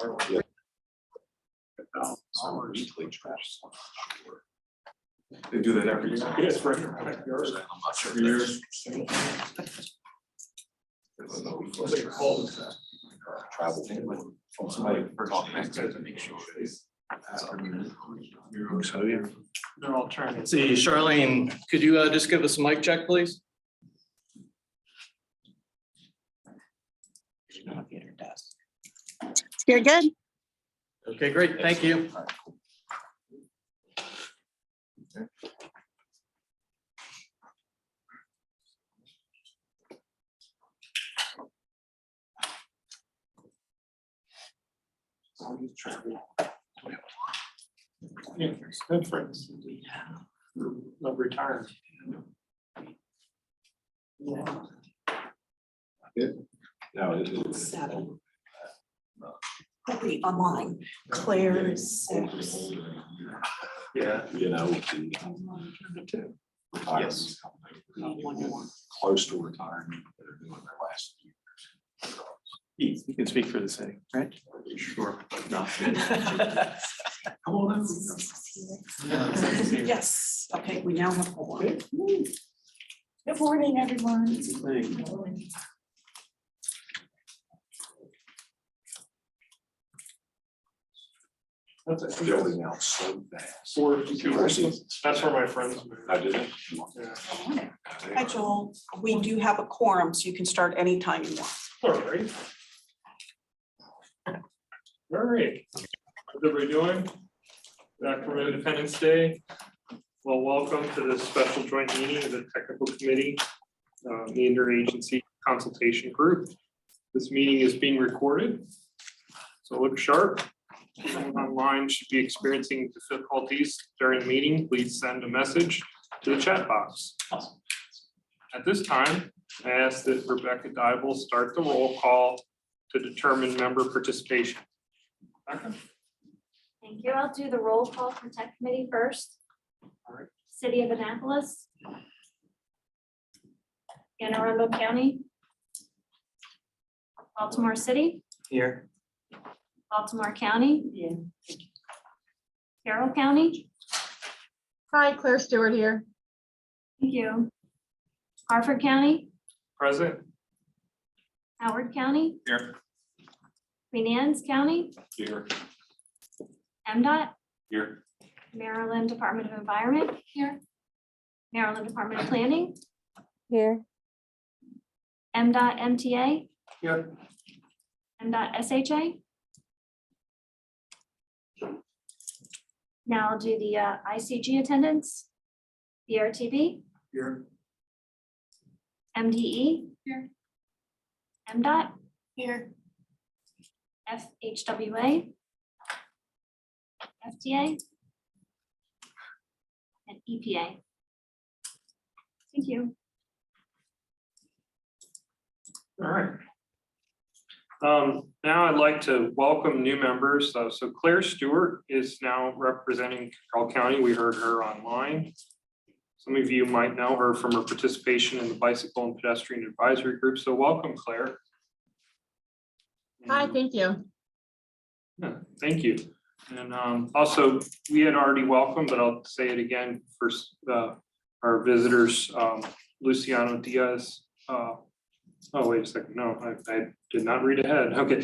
Yeah. Some weekly trips. They do that every year. Yes, right. I'm not sure. Every year. Travel. Somebody talk next to make sure. So, yeah. They're all trying to. See, Charlene, could you just give us a mic check, please? She's not at her desk. You're good. Okay, great, thank you. Yeah, good friends. Of retirement. No, it is. Seven. Online. Claire's. Yeah. You know, the retirement company, close to retirement, they're doing their last year. You can speak for the city, right? Sure. Come on over. Yes, okay, we now have one. Good morning, everyone. That's It's it. building out so fast. 452. That's where my friends moved. I did it. Yeah. Hi, Joel. We do have a quorum, so you can start anytime you want. All right. All right. How's everybody doing? Back from Independence Day. Well, welcome to this special joint meeting of the technical committee, the interagency consultation group. This meeting is being recorded, so look sharp. Anyone online should be experiencing difficulties during the meeting, please send a message to the chat box. At this time, I ask that Rebecca Dybel start the roll call to determine member participation. Rebecca? Thank you. I'll do the roll call for tech committee first. All right. City of Annapolis. Anne Arundel County. Baltimore City, Here. Baltimore County. Carroll County. Hi, Claire Stewart here. Thank you. Harford County, Present? Howard County, Here. Queen Anne's County, Here. MDOT, Here. Maryland Department of Environment here. Maryland Department of Planning, Here. MDOT MTA, Here. MDOT SHA. Now I'll do the ICG attendance, BRTB, Here. MDE. Here. MDOT. Here. FHWA. FTA. And EPA. Thank you. All right. Now I'd like to welcome new members. So Claire Stewart is now representing Carroll County. We heard her online. Some of you might know her from her participation in the Bicycle and Pedestrian Advisory Group. So welcome, Claire. Hi, thank you. Yeah, thank you. And also, we had already welcomed, but I'll say it again for our visitors, Luciano Diaz. Oh, wait a second. No, I did not read ahead. Okay.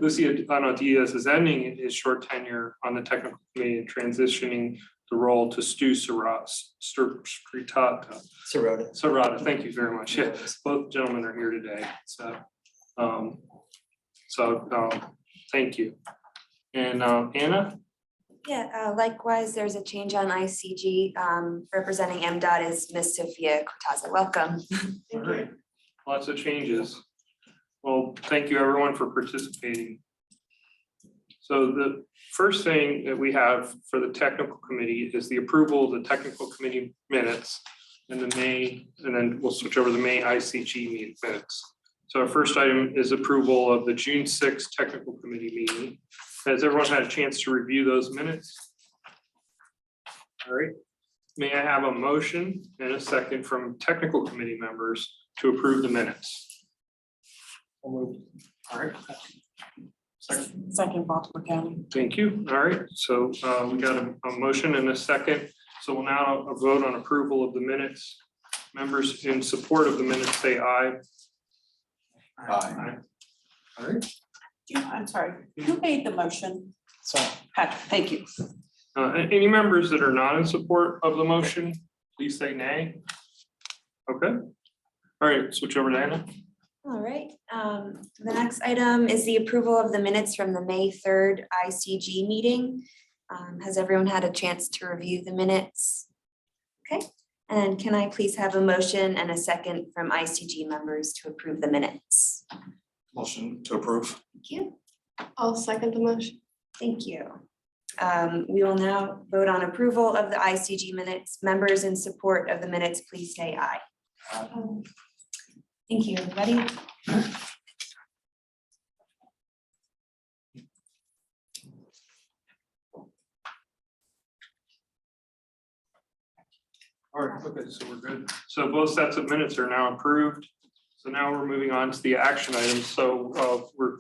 Luciano Diaz is ending his short tenure on the technical committee and transitioning the role to Stu Serrata. Thank you very much. Yeah, both gentlemen are here today. So, thank you. And Anna? Yeah, likewise, there's a change on ICG. Representing MDOT is Miss Sophia Cortázar. Welcome. All right. Lots of changes. Well, thank you everyone for participating. So the first thing that we have for the technical committee is the approval of the technical committee minutes and the May, and then we'll switch over to the May ICG minutes. So our first item is approval of the June 6th technical committee meeting. Has everyone had a chance to review those minutes? All right. May I have a motion and a second from technical committee members to approve the minutes? All right. Second Baltimore County. Thank you. All right, so we got a motion and a second. So we'll now vote on approval of the minutes. Members in support of the minutes say aye. Aye. All right. I'm sorry, who made the motion? So, Patrick, thank you. Any members that are not in support of the motion, please say nay. Okay. All right, switch over to Anna. All right, the next item is the approval of the minutes from the May 3rd ICG meeting. Has everyone had a chance to review the minutes? Okay, and can I please have a motion and a second from ICG members to approve the minutes? Motion to approve. Thank you. I'll second the motion. Thank you. We will now vote on approval of the ICG minutes. Members in support of the minutes, please say aye. Thank you, everybody. All right, okay, so we're good. So both sets of minutes are now approved. So now we're moving on to the action items. So we're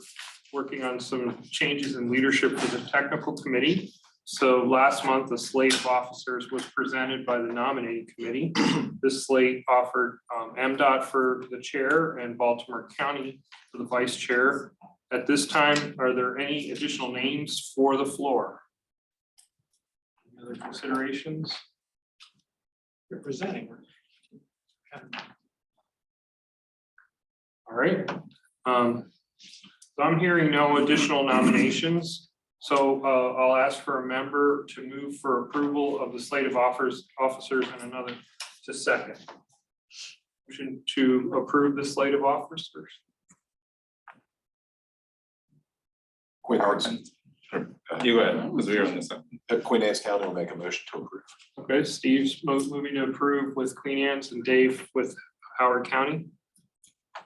working on some changes in leadership for the technical committee. So last month, the slate of officers was presented by the nominating committee. This slate offered MDOT for the chair and Baltimore County for the vice chair. At this time, are there any additional names for the floor? Any other considerations? You're presenting. All right. So I'm hearing no additional nominations. So I'll ask for a member to move for approval of the slate of officers and another to second. Motion to approve the slate of officers. Queen Arts. You go ahead, because we were in this. Queen Anne's County will make a motion to approve. Okay, Steve's moving to approve with Queen Anne's and Dave with Howard County.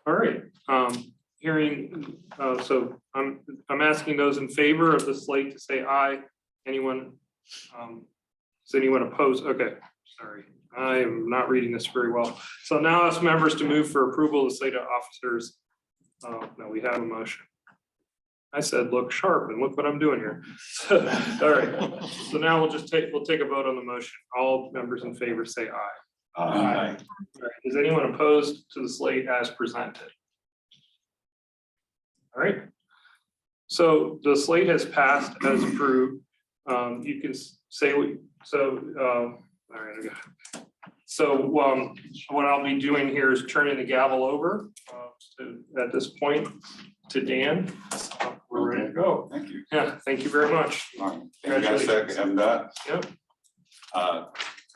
All right, hearing, so I'm asking those in favor of the slate to say aye. Anyone, is anyone opposed? Okay, sorry, I am not reading this very well. So now ask members to move for approval of the slate of officers. No, we have a motion. I said, look sharp, and look what I'm doing here. All right, so now we'll take a vote on the motion. All members in favor say aye. All right, is anyone opposed to the slate as presented? All right. So the slate has passed as approved. You can say all right. I got it. So what I'll be doing here is turning the gavel over at this point to Dan. We're ready to go. Thank you. Yeah, thank you very much. All right. Thank you guys, MDOT. Yep.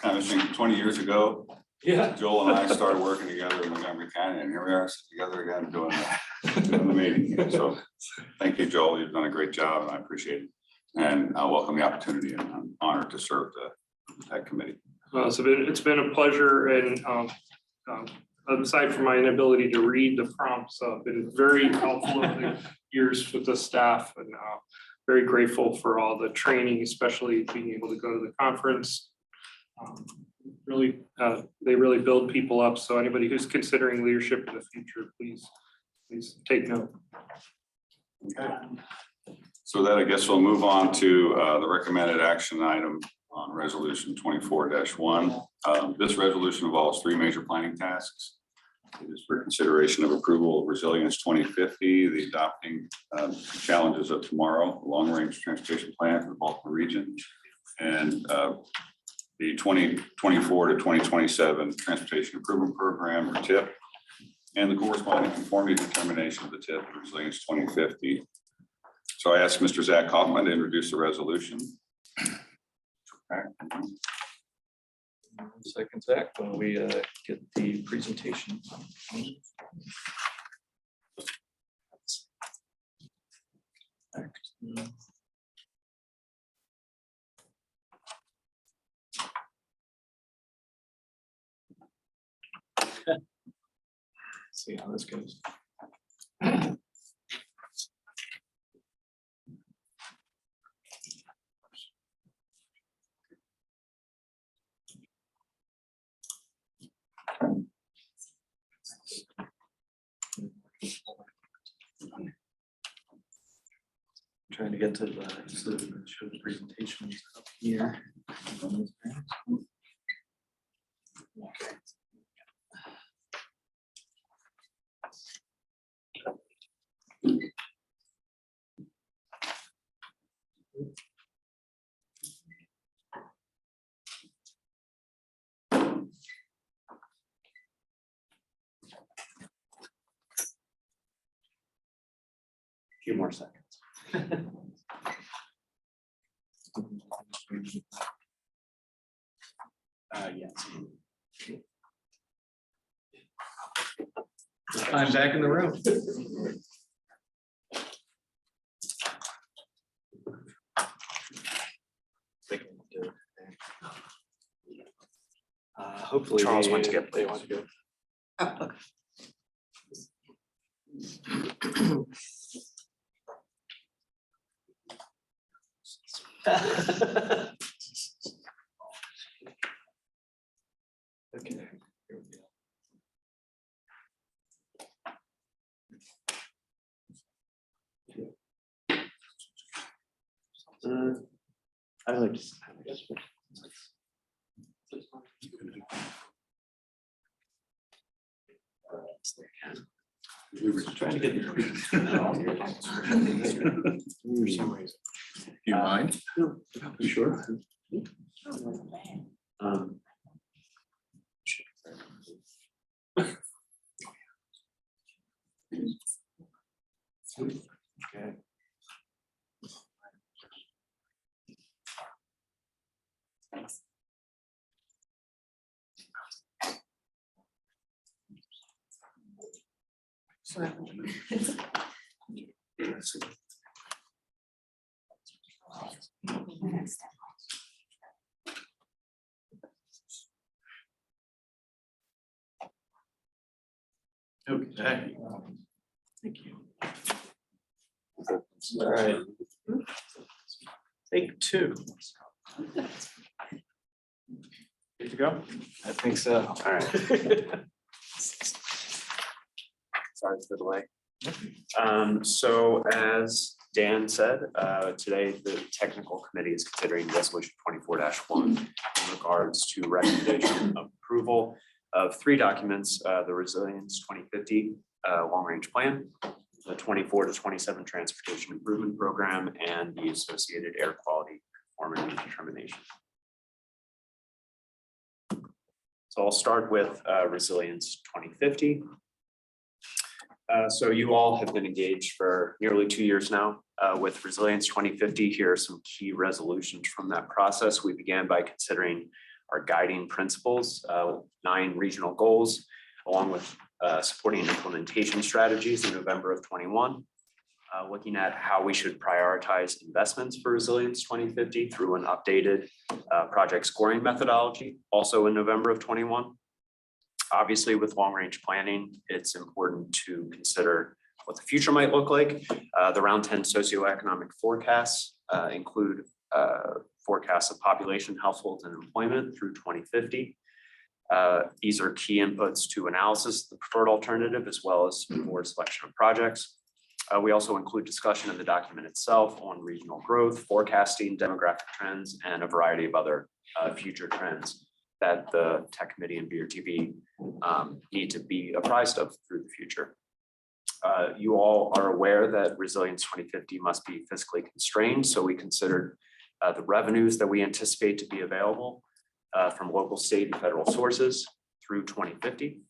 Kind of think 20 years ago, Yeah. Joel and I started working together in Montgomery County, and here we are together again doing the meeting. So thank you, Joel. You've done a great job, and I appreciate it. And I welcome the opportunity, and I'm honored to serve that committee. Well, it's been a pleasure, and aside from my inability to read the prompts, been very helpful over the years with the staff, and very grateful for all the training, especially being able to go to the conference. Really, they really build people up. So anybody who's considering leadership in the future, please take note. Okay. So that, I guess we'll move on to the recommended action item on resolution 24-1. This resolution involves 3 major planning tasks. It is for consideration of approval of Resilience 2050, the adopting challenges of tomorrow, long-range transportation plan for the Baltimore region, and the 2024 to 2027 Transportation Improvement Program, or TIP, and the corresponding conformity determination of the TIP, Resilience 2050. So I asked Mr. Zach Kaufman to introduce the resolution. Second, Zach, when we get the presentation. See how this goes. Trying to get to the, so show the presentations up here. Few more seconds. Yes. I'm back in the room. Hopefully. Charles went to get they want to go. Okay. Here we go. I like. We were trying to get the. For some reason. You mind? You sure? Okay. Okay. Thank you. All right. Take two. Good to go? I think so. All right. Sorry for the delay. So as Dan said, today the technical committee is considering resolution 24-1 in regards to recommendation of approval of three documents, the Resilience 2050 long-range plan, the 24 to 27 transportation improvement program, and the associated air quality conformity determination. So I'll start with Resilience 2050. So you all have been engaged for nearly 2 years now with Resilience 2050. Here are some key resolutions from that process. We began by considering our guiding principles, 9 regional goals, along with supporting implementation strategies in November of 21. Looking at how we should prioritize investments for Resilience 2050 through an updated project scoring methodology, also in November of 21. Obviously, with long-range planning, it's important to consider what the future might look like. The round 10 socioeconomic forecasts include forecasts of population, households, and employment through 2050. These are key inputs to analysis of the preferred alternative, as well as board selection of projects. We also include discussion in the document itself on regional growth, forecasting, demographic trends, and a variety of other future trends that the tech committee and BRTB need to be apprised of through the future. You all are aware that Resilience 2050 must be fiscally constrained, so we considered the revenues that we anticipate to be available from local, state, and federal sources through 2050.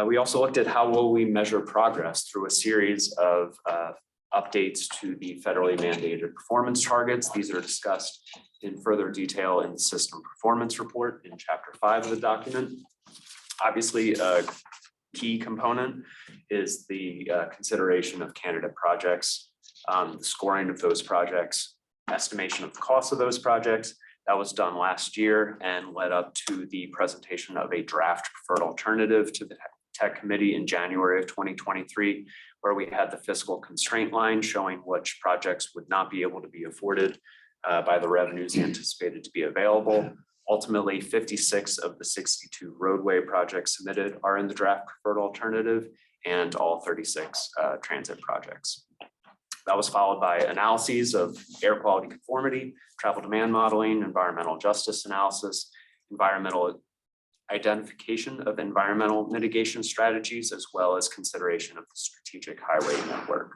We also looked at how will we measure progress through a series of updates to the federally mandated performance targets. These are discussed in further detail in the system performance report in chapter 5 of the document. Obviously, a key component is the consideration of candidate projects, the scoring of those projects, estimation of the cost of those projects. That was done last year and led up to the presentation of a draft preferred alternative to the tech committee in January of 2023, where we had the fiscal constraint line showing which projects would not be able to be afforded by the revenues anticipated to be available. Ultimately, 56 of the 62 roadway projects submitted are in the draft preferred alternative, and all 36 transit projects. That was followed by analyses of air quality conformity, travel demand modeling, environmental justice analysis, environmental identification of environmental mitigation strategies, as well as consideration of the strategic highway network.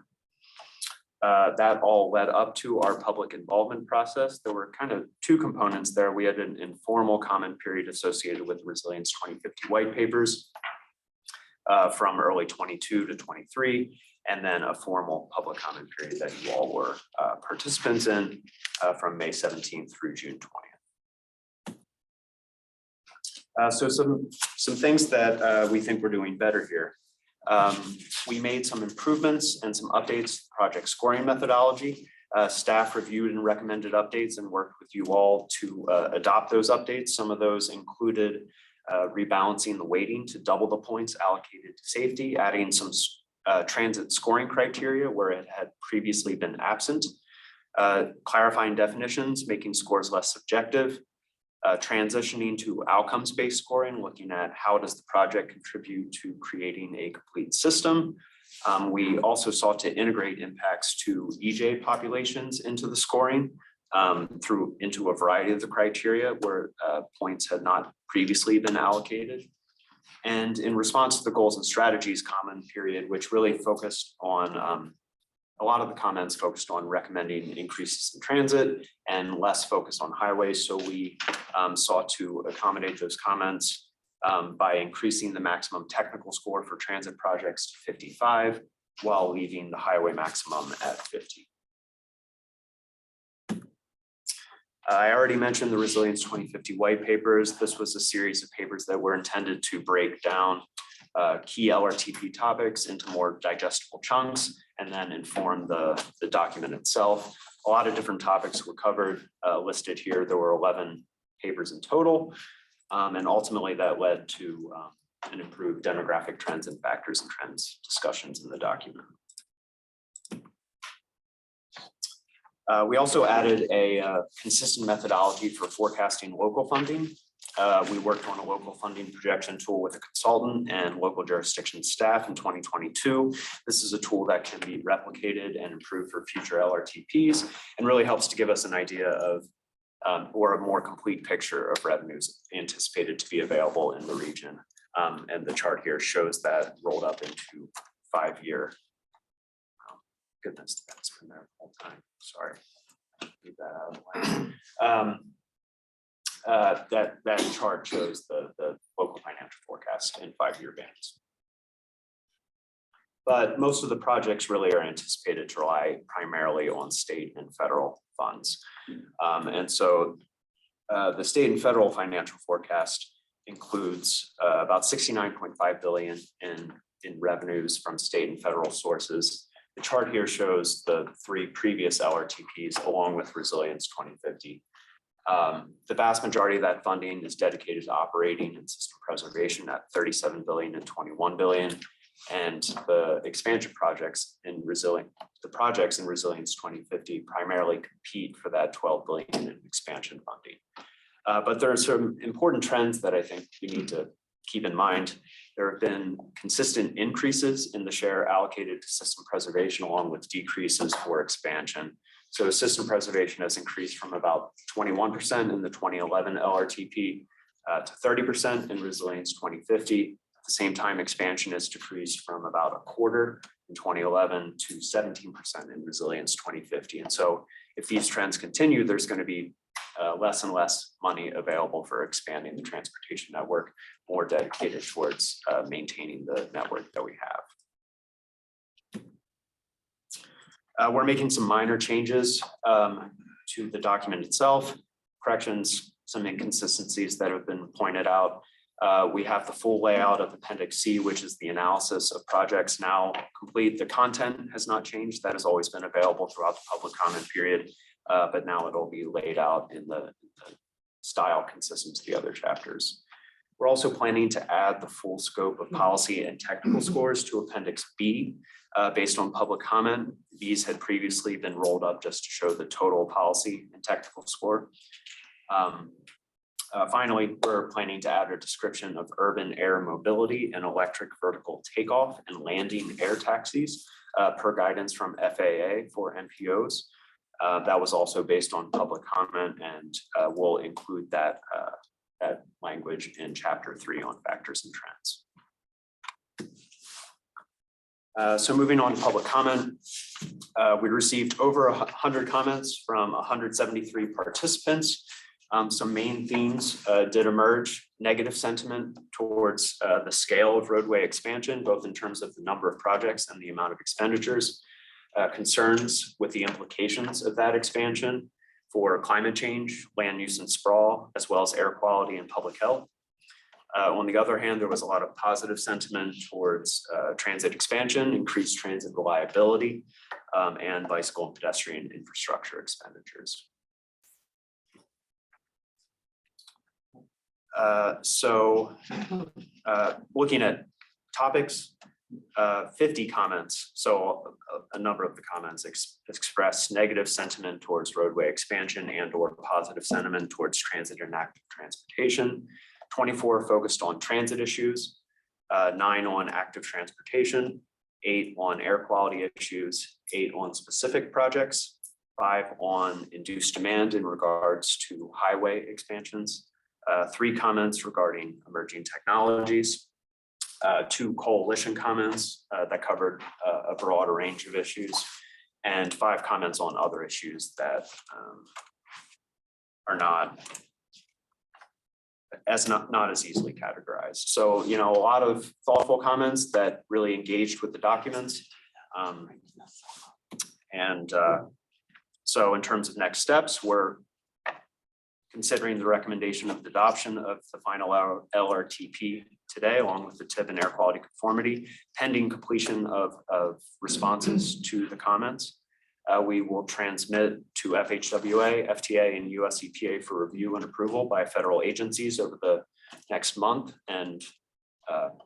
That all led up to our public involvement process. There were kind of two components there. We had an informal comment period associated with Resilience 2050 white papers from early 22 to 23, and then a formal public comment period that you all were participants in from May 17th through June 20th. So some things that we think we're doing better here. We made some improvements and some updates to the project scoring methodology. Staff reviewed and recommended updates and worked with you all to adopt those updates. Some of those included rebalancing the weighting to double the points allocated to safety, adding some transit scoring criteria where it had previously been absent, clarifying definitions, making scores less subjective, transitioning to outcomes-based scoring, looking at how does the project contribute to creating a complete system. We also sought to integrate impacts to EJ populations into the scoring into a variety of the criteria where points had not previously been allocated. And in response to the goals and strategies comment period, which really focused on a lot of the comments focused on recommending increases in transit and less focus on highways. So we sought to accommodate those comments by increasing the maximum technical score for transit projects to 55 while leaving the highway maximum at 50. I already mentioned the Resilience 2050 white papers. This was a series of papers that were intended to break down key LRTP topics into more digestible chunks and then inform the document itself. A lot of different topics were covered, listed here. There were 11 papers in total. And ultimately that led to an improved demographic trends and factors and trends discussions in the document. We also added a consistent methodology for forecasting local funding. We worked on a local funding projection tool with a consultant and local jurisdiction staff in 2022. This is a tool that can be replicated and improved for future LRTPs and really helps to give us an idea of or a more complete picture of revenues anticipated to be available in the region. And the chart here shows that rolled up into 5-year. Goodness, that's been there the whole time. Sorry. Leave that out of the way. That chart shows the local financial forecast in 5-year bands. But most of the projects really are anticipated to rely primarily on state and federal funds. And so the state and federal financial forecast includes about 69.5 billion in revenues from state and federal sources. The chart here shows the 3 previous LRTPs along with Resilience 2050. The vast majority of that funding is dedicated to operating and system preservation at 37 billion and 21 billion. And the expansion projects in Resilience 2050 primarily compete for that 12 billion in expansion funding. But there are some important trends that I think we need to keep in mind. There have been consistent increases in the share allocated to system preservation along with decreases for expansion. So system preservation has increased from about 21% in the 2011 LRTP to 30% in Resilience 2050. At the same time, expansion has decreased from about a quarter in 2011 to 17% in Resilience 2050. And so if these trends continue, there's going to be less and less money available for expanding the transportation network, more dedicated towards maintaining the network that we have. We're making some minor changes to the document itself, corrections, some inconsistencies that have been pointed out. We have the full layout of Appendix C, which is the analysis of projects now complete. The content has not changed. That has always been available throughout the public comment period. But now it'll be laid out in the style consistent to the other chapters. We're also planning to add the full scope of policy and technical scores to Appendix B based on public comment. These had previously been rolled up just to show the total policy and technical score. Finally, we're planning to add a description of urban air mobility and electric vertical takeoff and landing air taxis. per guidance from FAA for NPOs. That was also based on public comment, and we'll include that language in chapter 3 on factors and trends. So moving on to public comment, we received over 100 comments from 173 participants. Some main themes did emerge: negative sentiment towards the scale of roadway expansion, both in terms of the number of projects and the amount of expenditures, concerns with the implications of that expansion for climate change, land use and sprawl, as well as air quality and public health. On the other hand, there was a lot of positive sentiment towards transit expansion, increased transit reliability, and bicycle and pedestrian infrastructure expenditures. Looking at topics, 50 comments. So a number of the comments express negative sentiment towards roadway expansion and or positive sentiment towards transit and active transportation. 24 focused on transit issues, 9 on active transportation, 8 on air quality issues, 8 on specific projects, 5 on induced demand in regards to highway expansions, 3 comments regarding emerging technologies, 2 coalition comments that covered a broader range of issues, and 5 comments on other issues that are not as easily categorized. So, you know, a lot of thoughtful comments that really engaged with the documents. So in terms of next steps, we're considering the recommendation of the adoption of the final LRTP today, along with the TIP and air quality conformity, pending completion of responses to the comments. We will transmit to FHWA, FTA, and US EPA for review and approval by federal agencies over the next month. And,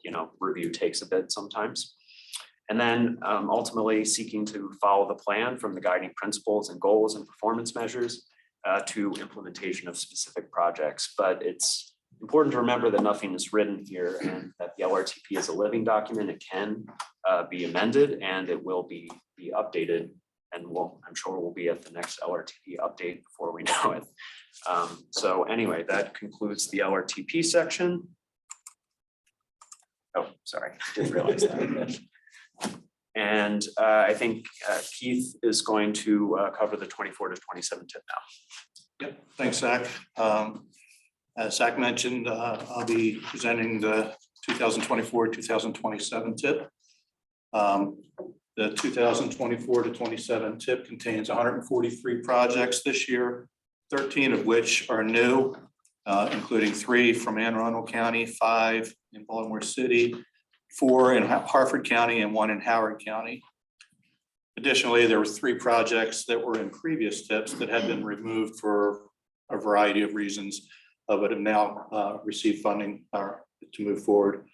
you know, review takes a bit sometimes. And then ultimately seeking to follow the plan from the guiding principles and goals and performance measures to implementation of specific projects. But it's important to remember that nothing is written here and that the LRTP is a living document. It can be amended and it will be updated. And I'm sure we'll be at the next LRTP update before we know it. So anyway, that concludes the LRTP section. Oh, sorry, didn't realize that. And I think Keith is going to cover the 24 to 27 tip now. Yep, thanks, Zach. As Zach mentioned, I'll be presenting the 2024-2027 tip. The 2024 to 27 tip contains 143 projects this year, 13 of which are new, including 3 from Anne Arundel County, 5 in Baltimore City, 4 in Harford County, and 1 in Howard County. Additionally, there were 3 projects that were in previous tips that had been removed for a variety of reasons, but have now received funding to move forward.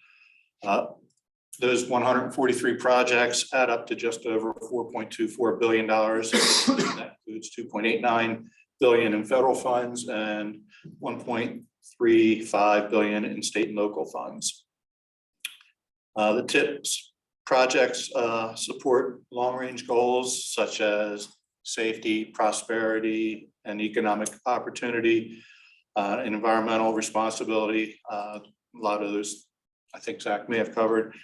Those 143 projects add up to just over $4.24 billion. That includes $2.89 billion in federal funds and $1.35 billion in state and local funds. The TIPS projects support long-range goals such as safety, prosperity, and economic opportunity, and environmental responsibility. A lot of those, I think Zach may have covered.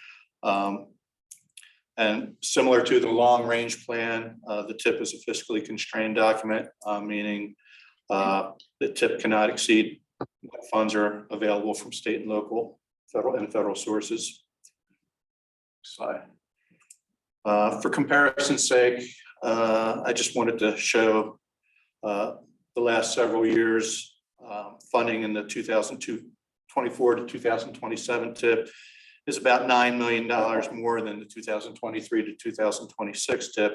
And similar to the long-range plan, the TIP is a fiscally constrained document, meaning the TIP cannot exceed what funds are available from state and local, federal sources. Slide. For comparison's sake, I just wanted to show the last several years funding in the 2024 to 2027 TIP is about $9 million more than the 2023 to 2026 TIP.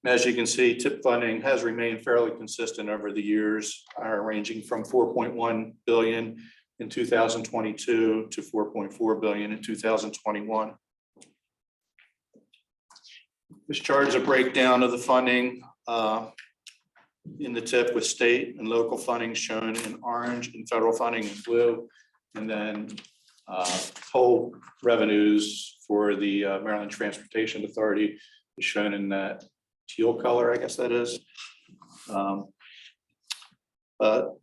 And as you can see, TIP funding has remained fairly consistent over the years, ranging from $4.1 billion in 2022 to $4.4 billion in 2021. This chart is a breakdown of the funding in the TIP with state and local funding shown in orange and federal funding in blue. And then toll revenues for the Maryland Transportation Authority is shown in that teal color, I guess that is.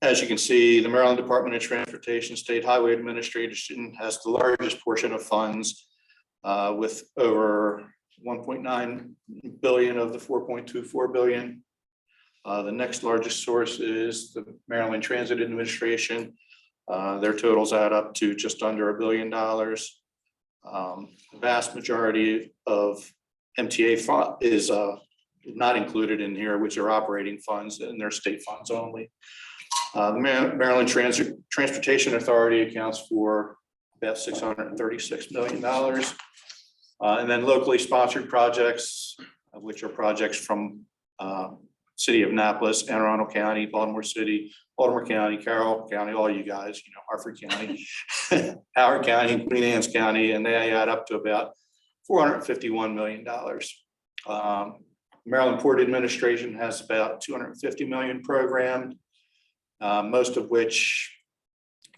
As you can see, the Maryland Department of Transportation State Highway Administration has the largest portion of funds with over 1.9 billion of the 4.24 billion. The next largest source is the Maryland Transit Administration. Their totals add up to just under $1 billion. The vast majority of MTA is not included in here, which are operating funds, and they're state funds only. The Maryland Transportation Authority accounts for about $636 million. And then locally sponsored projects, which are projects from City of Annapolis, Anne Arundel County, Baltimore City, Baltimore County, Carroll County, all you guys, Hartford County, Howard County, Queen Anne's County, and they add up to about $451 million. Maryland Port Administration has about 250 million programmed, most of which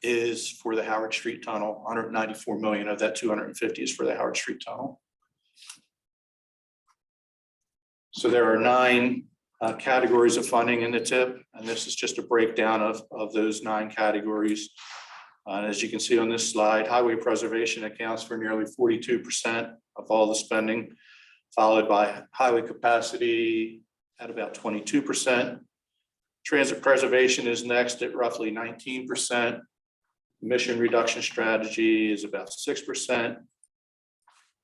is for the Howard Street Tunnel. 194 million of that 250 is for the Howard Street Tunnel. So there are 9 categories of funding in the TIP, and this is just a breakdown of those 9 categories. As you can see on this slide, highway preservation accounts for nearly 42% of all the spending, followed by highway capacity at about 22%. Transit preservation is next at roughly 19%. Emission reduction strategy is about 6%.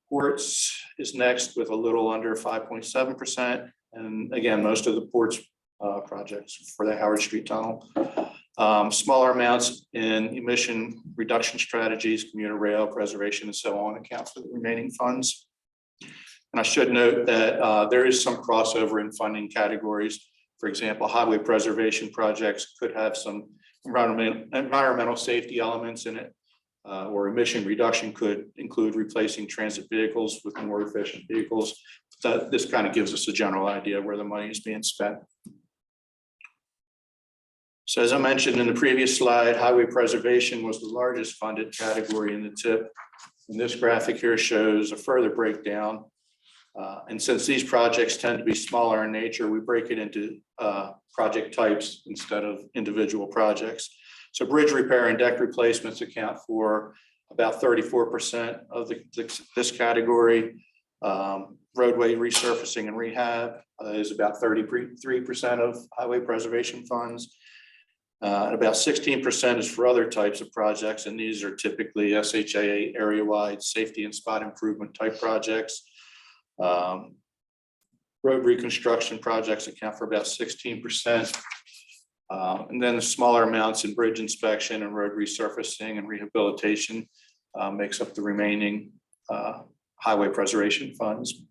Ports is next with a little under 5.7%. And again, most of the ports projects for the Howard Street Tunnel. Smaller amounts in emission reduction strategies, commuter rail preservation, and so on account for the remaining funds. And I should note that there is some crossover in funding categories. For example, highway preservation projects could have some environmental safety elements in it, or emission reduction could include replacing transit vehicles with more efficient vehicles. This kind of gives us a general idea of where the money is being spent. So as I mentioned in the previous slide, highway preservation was the largest funded category in the TIP. And this graphic here shows a further breakdown. And since these projects tend to be smaller in nature, we break it into project types instead of individual projects. So bridge repair and deck replacements account for about 34% of this category. Roadway resurfacing and rehab is about 33% of highway preservation funds. About 16% is for other types of projects, and these are typically SHIA area-wide safety and spot improvement type projects. Road reconstruction projects account for about 16%. And then the smaller amounts in bridge inspection and road resurfacing and rehabilitation makes up the remaining highway preservation funds.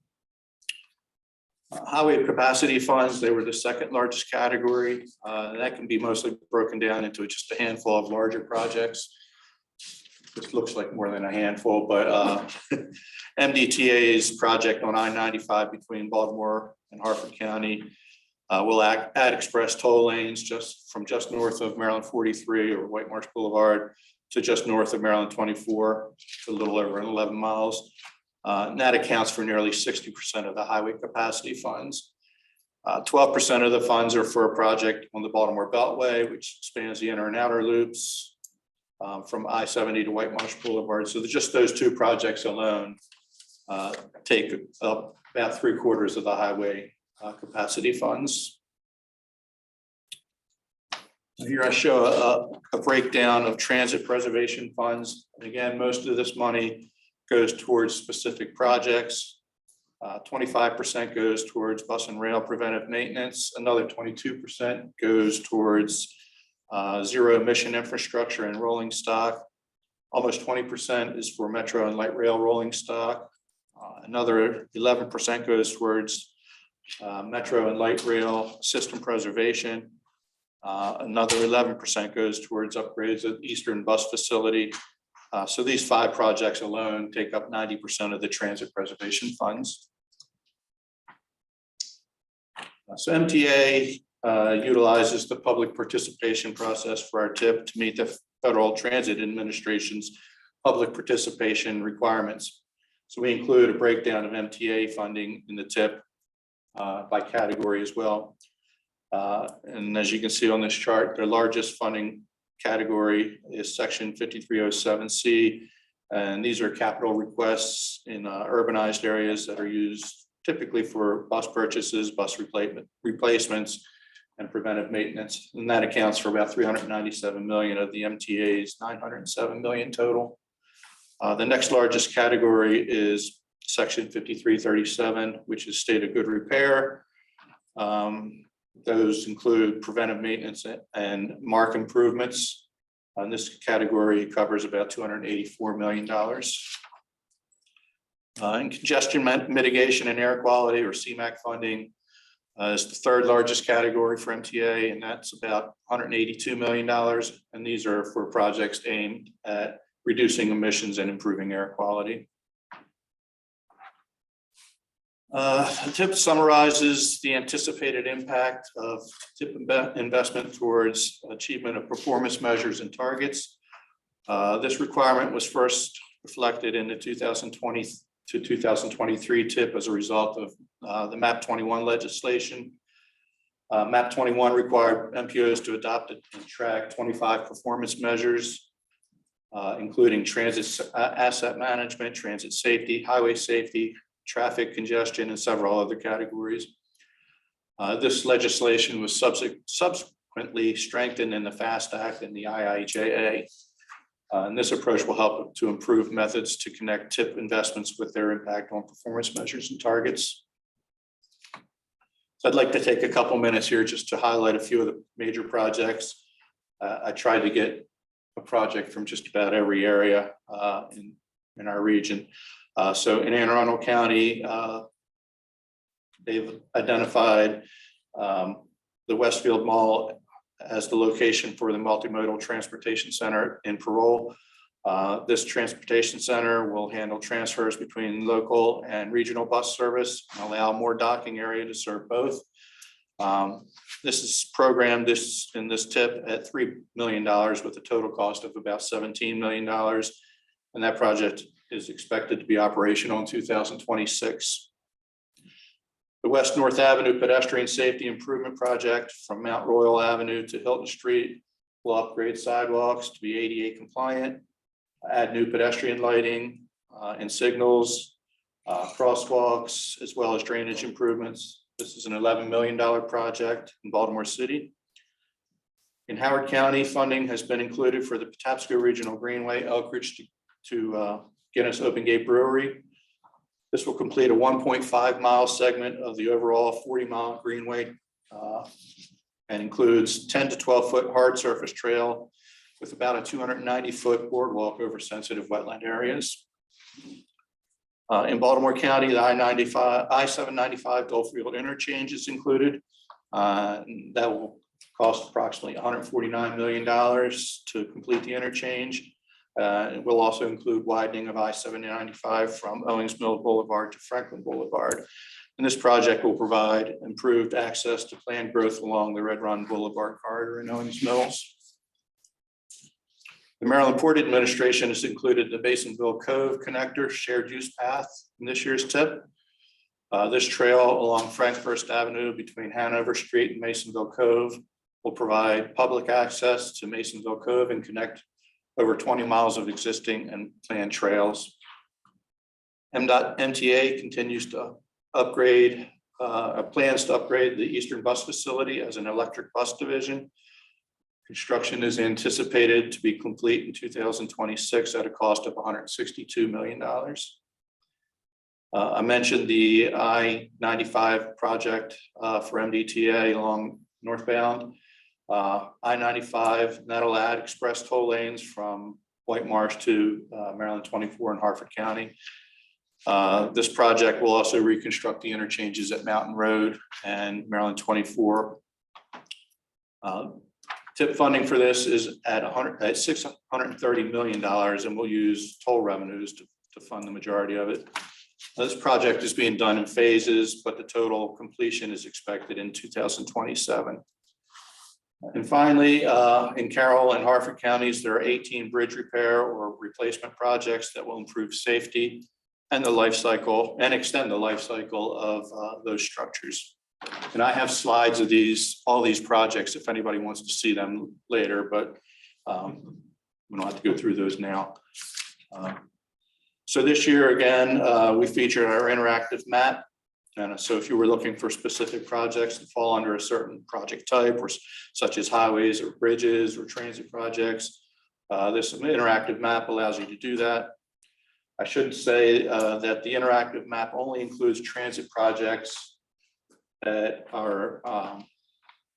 Highway capacity funds, they were the second largest category. That can be mostly broken down into just a handful of larger projects. This looks like more than a handful, but MDTA's project on I-95 between Baltimore and Hartford County will add express toll lanes just north of Maryland 43 or White Marsh Boulevard to just north of Maryland 24, a little over 11 miles. And that accounts for nearly 60% of the highway capacity funds. 12% of the funds are for a project on the Baltimore Beltway, which spans the inner and outer loops from I-70 to White Marsh Boulevard. So just those 2 projects alone take up about 3/4 of the highway capacity funds. Here I show a breakdown of transit preservation funds. And again, most of this money goes towards specific projects. 25% goes towards bus and rail preventive maintenance. Another 22% goes towards zero emission infrastructure and rolling stock. Almost 20% is for metro and light rail rolling stock. Another 11% goes towards metro and light rail system preservation. Another 11% goes towards upgrades of Eastern bus facility. So these 5 projects alone take up 90% of the transit preservation funds. So MTA utilizes the public participation process for our TIP to meet the Federal Transit Administration's public participation requirements. So we include a breakdown of MTA funding in the tip by category as well. And as you can see on this chart, their largest funding category is section 5307C. And these are capital requests in urbanized areas that are used typically for bus purchases, bus replacements, and preventive maintenance. And that accounts for about 397 million of the MTA's 907 million total. The next largest category is section 5337, which is state of good repair. Those include preventive maintenance and mark improvements. And this category covers about $284 million. And congestion mitigation and air quality, or CMAQ funding, is the third largest category for MTA, and that's about $182 million. And these are for projects aimed at reducing emissions and improving air quality. The tip summarizes the anticipated impact of tip investment towards achievement of performance measures and targets. This requirement was first reflected in the 2020 to 2023 tip as a result of the MAP 21 legislation. MAP 21 required MPOs to adopt and track 25 performance measures, including transit asset management, transit safety, highway safety, traffic congestion, and several other categories. This legislation was subsequently strengthened in the FAST Act and the IIJA. And this approach will help to improve methods to connect tip investments with their impact on performance measures and targets. So I'd like to take a couple minutes here just to highlight a few of the major projects. I tried to get a project from just about every area in our region. So in Anne Arundel County, they've identified the Westfield Mall as the location for the multimodal transportation center in Parole. This transportation center will handle transfers between local and regional bus service and allow more docking area to serve both. This is programmed in this tip at $3 million with a total cost of about $17 million. And that project is expected to be operational in 2026. The West North Avenue Pedestrian Safety Improvement Project from Mount Royal Avenue to Hilton Street will upgrade sidewalks to be ADA compliant, add new pedestrian lighting and signals, crosswalks, as well as drainage improvements. This is an $11 million project in Baltimore City. In Howard County, funding has been included for the Patapsco Regional Greenway, Elkridge to Guinness Open Gate Brewery. This will complete a 1.5 mile segment of the overall 40-mile greenway and includes 10 to 12 foot hard surface trail with about a 290 foot boardwalk over sensitive wetland areas. In Baltimore County, the I-795 Gulffield interchange is included. That will cost approximately $149 million to complete the interchange. It will also include widening of I-795 from Owings Mill Boulevard to Franklin Boulevard. And this project will provide improved access to planned growth along the Red Run Boulevard corridor in Owings Mills. The Maryland Port Administration has included the Masonville Cove Connector Shared Use Path in this year's tip. This trail along Frankhurst Avenue between Hanover Street and Masonville Cove will provide public access to Masonville Cove and connect over 20 miles of existing and planned trails. MTA continues to upgrade, plans to upgrade the Eastern Bus Facility as an electric bus division. Construction is anticipated to be complete in 2026 at a cost of $162 million. I mentioned the I-95 project for MDTA along northbound. I-95, that'll add express toll lanes from White Marsh to Maryland 24 in Harford County. This project will also reconstruct the interchanges at Mountain Road and Maryland 24. Tip funding for this is at $630 million, and we'll use toll revenues to fund the majority of it. This project is being done in phases, but the total completion is expected in 2027. And finally, in Carroll and Harford counties, there are 18 bridge repair or replacement projects that will improve safety and the life cycle and extend the life cycle of those structures. And I have slides of all these projects if anybody wants to see them later, but we don't have to go through those now. So this year, again, we featured our interactive map. And so if you were looking for specific projects that fall under a certain project type, or such as highways or bridges or transit projects, this interactive map allows you to do that. I should say that the interactive map only includes transit projects that are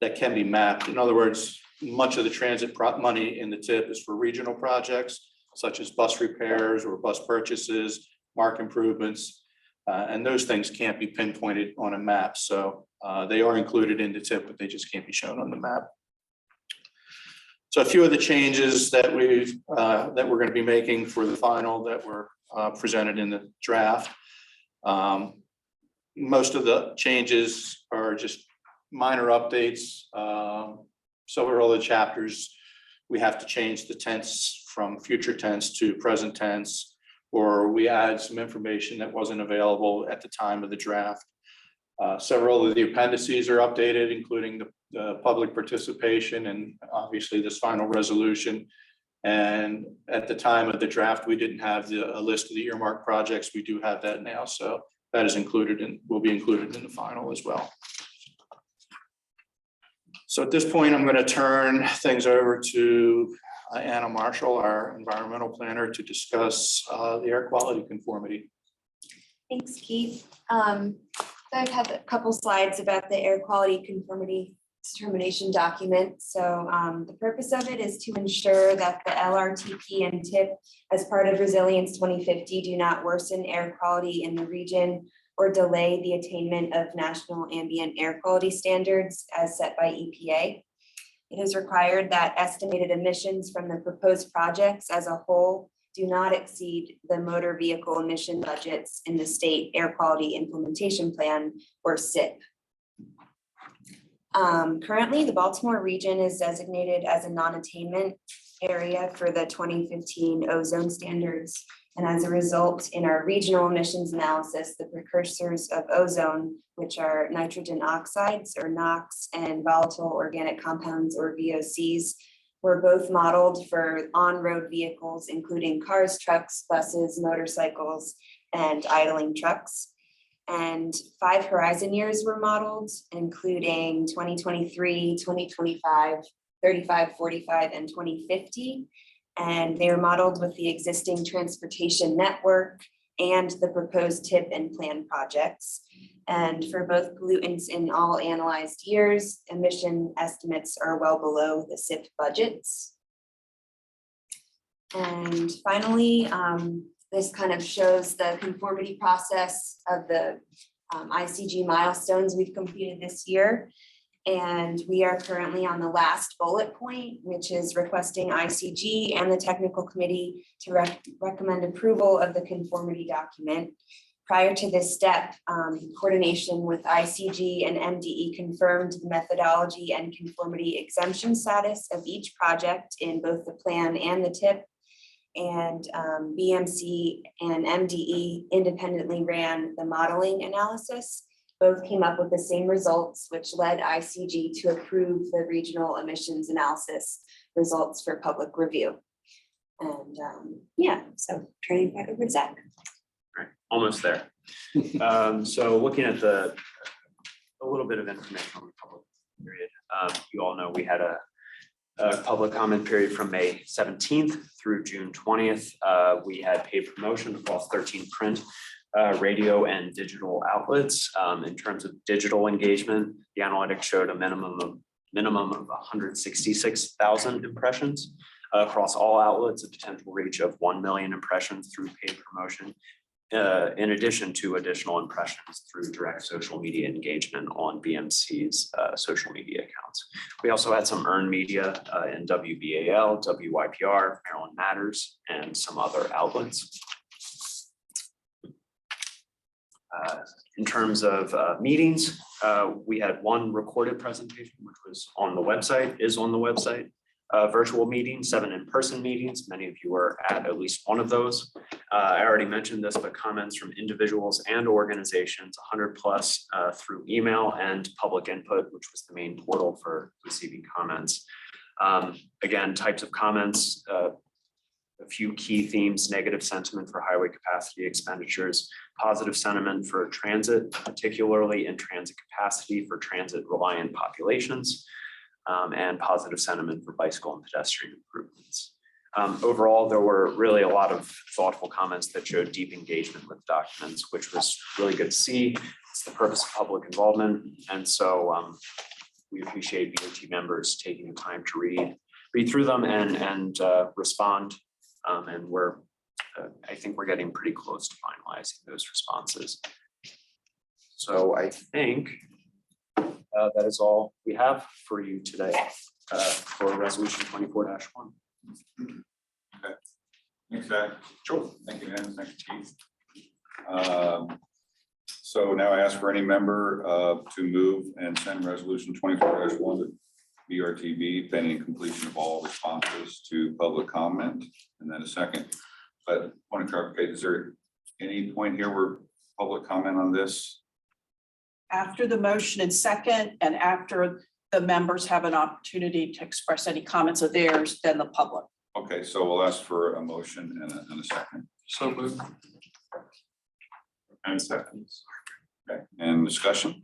that can be mapped. In other words, much of the transit money in the TIP is for regional projects, such as bus repairs or bus purchases, mark improvements, and those things can't be pinpointed on a map. So they are included in the TIP, but they just can't be shown on the map. So a few of the changes that we're going to be making for the final that were presented in the draft. Most of the changes are just minor updates. Several of the chapters, we have to change the tense from future tense to present tense, or we add some information that wasn't available at the time of the draft. Several of the appendices are updated, including the public participation and obviously this final resolution. And at the time of the draft, we didn't have a list of the earmark projects. We do have that now. So that is included and will be included in the final as well. So at this point, I'm going to turn things over to Anna Marshall, our environmental planner, to discuss the air quality conformity. Thanks, Keith. I've had a couple slides about the air quality conformity determination document. So the purpose of it is to ensure that the LRTP and TIP as part of Resilience 2050 do not worsen air quality in the region or delay the attainment of national ambient air quality standards as set by EPA. It is required that estimated emissions from the proposed projects as a whole do not exceed the motor vehicle emission budgets in the State Air Quality Implementation Plan, or SIP. Currently, the Baltimore region is designated as a non-attainment area for the 2015 ozone standards. And as a result, in our regional emissions analysis, the precursors of ozone, which are nitrogen oxides or NOx and volatile organic compounds or VOCs, were both modeled for on-road vehicles, including cars, trucks, buses, motorcycles, and idling trucks. And 5 horizon years were modeled, including 2023, 2025, 35, 45, and 2050. And they are modeled with the existing transportation network and the proposed TIP and plan projects. And for both pollutants in all analyzed years, emission estimates are well below the SIP budgets. And finally, this kind of shows the conformity process of the ICG milestones we've completed this year. And we are currently on the last bullet point, which is requesting ICG and the technical committee to recommend approval of the conformity document. Prior to this step, coordination with ICG and MDE confirmed the methodology and conformity exemption status of each project in both the plan and the TIP. And BMC and MDE independently ran the modeling analysis. Both came up with the same results, which led ICG to approve the regional emissions analysis results for public review. And yeah, so turning back over to Zach. Right, almost there. So looking at a little bit of information on the public period. You all know we had a public comment period from May 17th through June 20th. We had paid promotion across 13 print, radio, and digital outlets. In terms of digital engagement, the analytics showed a minimum of 166,000 impressions across all outlets, a potential reach of 1 million impressions through paid promotion, in addition to additional impressions through direct social media engagement on BMC's social media accounts. We also had some earned media in WBAL, WYPR, Maryland Matters, and some other outlets. In terms of meetings, we had one recorded presentation, which was on the website, is on the website. Virtual meetings, 7 in-person meetings. Many of you were at least one of those. I already mentioned this, but comments from individuals and organizations, 100+ through email and public input, which was the main portal for receiving comments. Again, types of comments, a few key themes: negative sentiment for highway capacity expenditures, positive sentiment for transit, particularly in transit capacity for transit reliant populations, and positive sentiment for bicycle and pedestrian improvements. Overall, there were really a lot of thoughtful comments that showed deep engagement with documents, which was really good to see. It's the purpose of public involvement. And so we appreciate BRT members taking the time to read through them and respond. And I think we're getting pretty close to finalizing those responses. So I think that is all we have for you today for resolution 24-1. Okay. Thanks, Zach. Sure. Thank you, Dennis. Thank you, Keith. So now I ask for any member to move and send resolution 24-1 to BRTB pending completion of all responses to public comment, and then a second. But point of clarification, is there any point here where public comment on this? After the motion and second, and after the members have an opportunity to express any comments of theirs, then the public. Okay, so we'll ask for a motion and a second. So moved. And seconds. Okay, and discussion?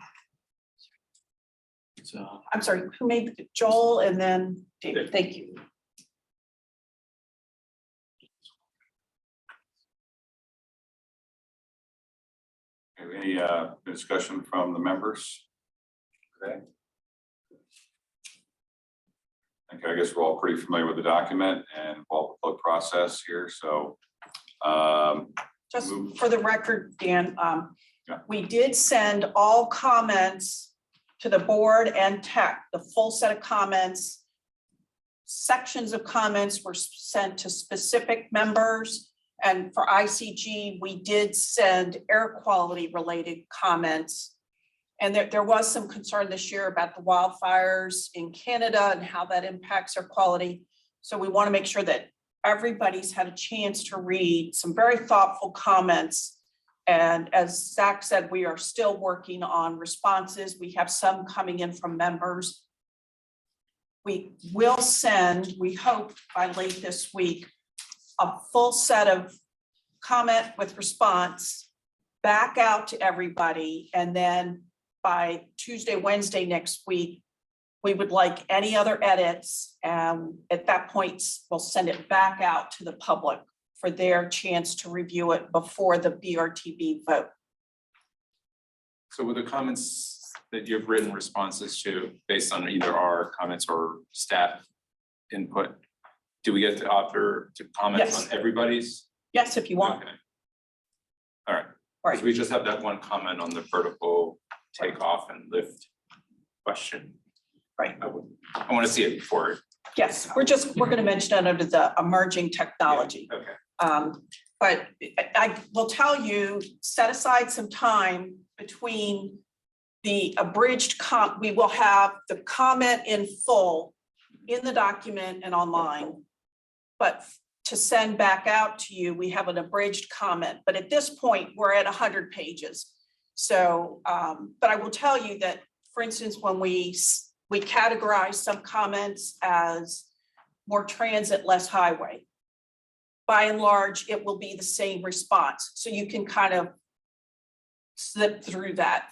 So, I'm sorry, who made Joel and then David? Thank you. Any discussion from the members? Okay. Okay, I guess we're all pretty familiar with the document and involved the process here, so. Just for the record, Dan, Yeah. we did send all comments to the board and tech, the full set of comments. Sections of comments were sent to specific members. And for ICG, we did send air quality related comments. And there was some concern this year about the wildfires in Canada and how that impacts air quality. So we want to make sure that everybody's had a chance to read some very thoughtful comments. And as Zach said, we are still working on responses. We have some coming in from members. We will send, we hope by late this week, a full set of comment with response back out to everybody. And then by Tuesday, Wednesday next week, we would like any other edits. And at that point, we'll send it back out to the public for their chance to review it before the BRTB vote. So with the comments that you've written responses to, based on either our comments or staff input, do we get to offer to comment Yes. on everybody's? Yes, if you want. Okay. All right. Right. So we just have that one comment on the vertical takeoff and lift question. Right. I want to see it before. Yes, we're going to mention it under the emerging technology. Okay. But I will tell you, set aside some time between the abridged we will have the comment in full in the document and online. But to send back out to you, we have an abridged comment. But at this point, we're at 100 pages. So, but I will tell you that, for instance, when we categorize some comments as more transit, less highway. By and large, it will be the same response. So you can kind of slip through that.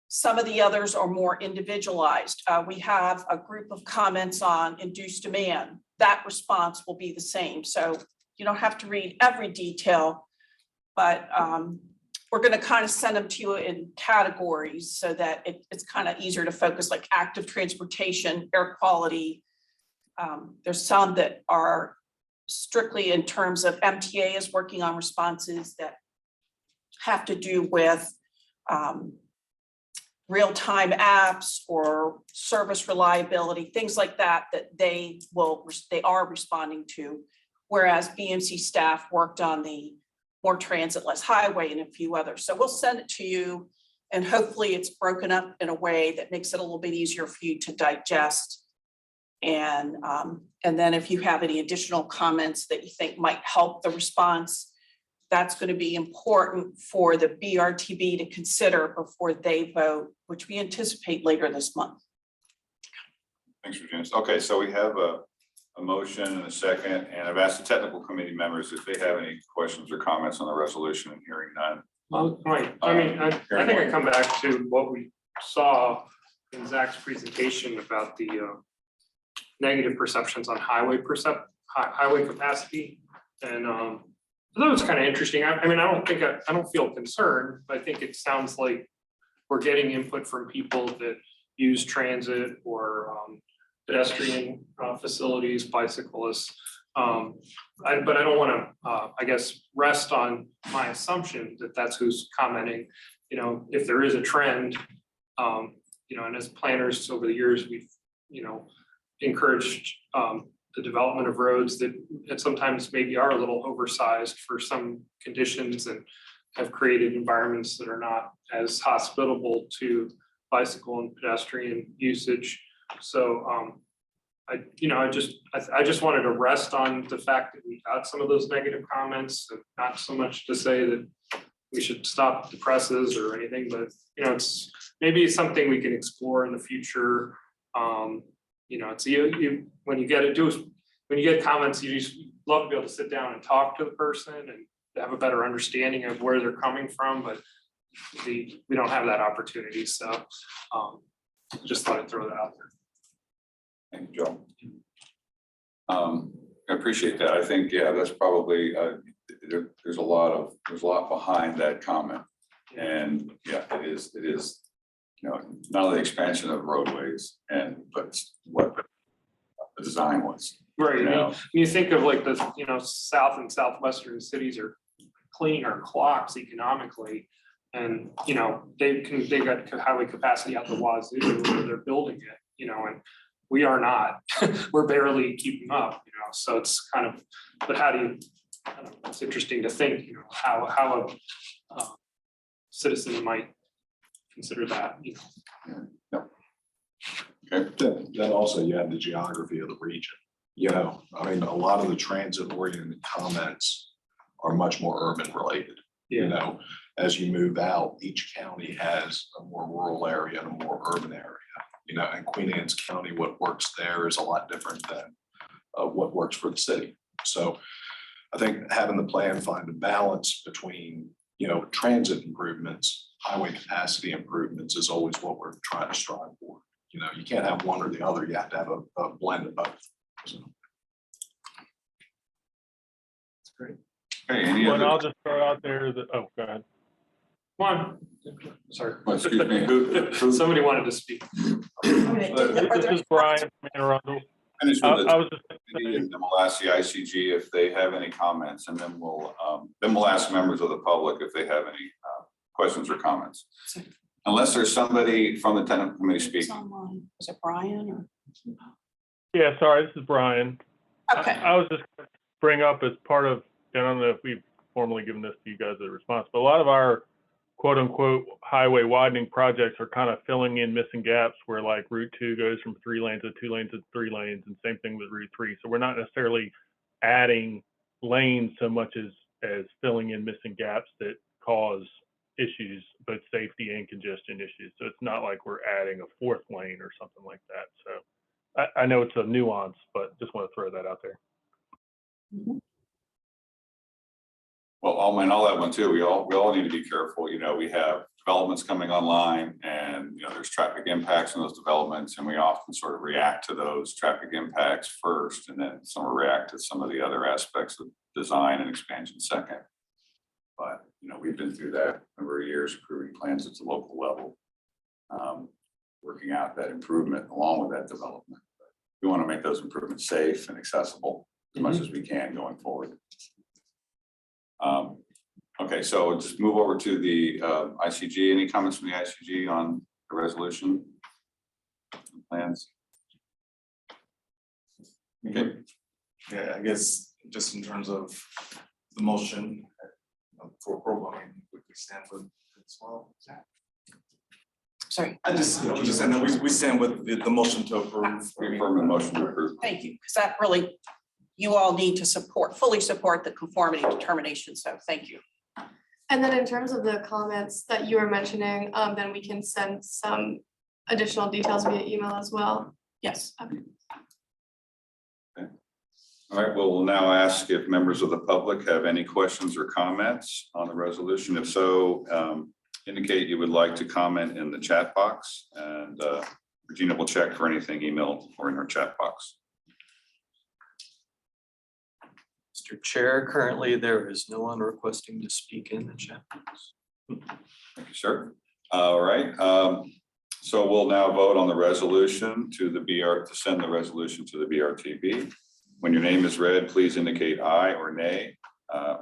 Some of the others are more individualized. We have a group of comments on induced demand. That response will be the same. So you don't have to read every detail, but we're going to kind of send them to you in categories so that it's kind of easier to focus, like active transportation, air quality. There's some that are strictly in terms of MTA is working on responses that have to do with real-time apps or service reliability, things like that, that they are responding to. Whereas BMC staff worked on the more transit, less highway and a few others. So we'll send it to you and hopefully it's broken up in a way that makes it a little bit easier for you to digest. And then if you have any additional comments that you think might help the response, that's going to be important for the BRTB to consider before they vote, which we anticipate later this month. Thanks, Virginia. Okay, so we have a motion and a second, and I've asked the technical committee members if they have any questions or comments on the resolution, and hearing none. Right, I mean, I think I come back to what we saw in Zach's presentation about the negative perceptions on highway capacity. And that was kind of interesting. I mean, I don't feel concerned, but I think it sounds like we're getting input from people that use transit or pedestrian facilities, bicyclists. But I don't want to, I guess, rest on my assumption that that's who's commenting. You know, if there is a trend, you know, and as planners over the years, we've, you know, encouraged the development of roads that sometimes maybe are a little oversized for some conditions and have created environments that are not as hospitable to bicycle and pedestrian usage. So I just wanted to rest on the fact that we got some of those negative comments, and not so much to say that we should stop the presses or anything, but you know, it's maybe something we can explore in the future. You know, it's you when you get comments, you just love to be able to sit down and talk to the person and have a better understanding of where they're coming from, but we don't have that opportunity. So just thought I'd throw that out there. Thank you, Joe. I appreciate that. I think, yeah, that's probably, there's a lot behind that comment. And yeah, it is, you know, not only the expansion of roadways but what the design was. Right. You know? You think of like the, you know, south and southwestern cities are cleaning our clocks economically. And, you know, they got highway capacity out the wazoo, where they're building it, you know, and we are not. We're barely keeping up, you know, so it's kind of, but how do you, I don't know, it's interesting to think, you know, how a citizen might consider that, you know. Okay. Then also you have the geography of the region. You know, I mean, a lot of the transit oriented comments are much more urban related. You know, as you move out, each county has a more rural area and a more urban area. You know, in Queen Anne's County, what works there is a lot different than what works for the city. So I think having the plan find a balance between, you know, transit improvements, highway capacity improvements is always what we're trying to strive for. You know, you can't have one or the other. You have to have a blend of both. So. It's great. Hey, any Well, other? I'll just throw out there that, oh, go ahead. Come on. Sorry. Well, excuse me, who- Somebody wanted to speak. This is Brian from Anne Arundel. finish with I was just committee, and then we'll ask the ICG if they have any comments, and then we'll ask members of the public if they have any questions or comments. Unless there's somebody from the technical committee It's speaking. online. Was it Brian or? Yeah, sorry, this is Brian. Okay. I was just gonna bring up as part of, I don't know if we've formally given this to you guys as a response, but a lot of our quote unquote highway widening projects are kind of filling in missing gaps where like Route 2 goes from 3 lanes to 2 lanes to 3 lanes, and same thing with Route 3. So we're not necessarily adding lanes so much as filling in missing gaps that cause issues, both safety and congestion issues. So it's not like we're adding a 4th lane or something like that. So I know it's a nuance, but just want to throw that out there. Well, I'll add one too. We all need to be careful. You know, we have developments coming online, and you know, there's traffic impacts in those developments, and we often sort of react to those traffic impacts first, and then some react to some of the other aspects of design and expansion second. But you know, we've been through that over years, approving plans at the local level, working out that improvement along with that development. But we want to make those improvements safe and accessible as much as we can going forward. Okay, so just move over to the ICG. Any comments from the ICG on the resolution plans? Okay. Yeah, I guess just in terms of the motion for approval, I mean, we stand for it as well. Sorry, I just, and then we stand with the motion to approve. We affirm the motion to approve. thank you, because that really, you all need to fully support the conformity determination, so thank you. And then in terms of the comments that you were mentioning, then we can send some additional details via email as well. Yes. All right, well, we'll now ask if members of the public have any questions or comments on the resolution. If so, indicate you would like to comment in the chat box, and Regina will check for anything emailed or in her chat box. Mr. Chair, currently there is no one requesting to speak in the chat box. Thank you, sir. All right, so we'll now vote on the resolution to send the resolution to the BRTB. When your name is read, please indicate aye or nay.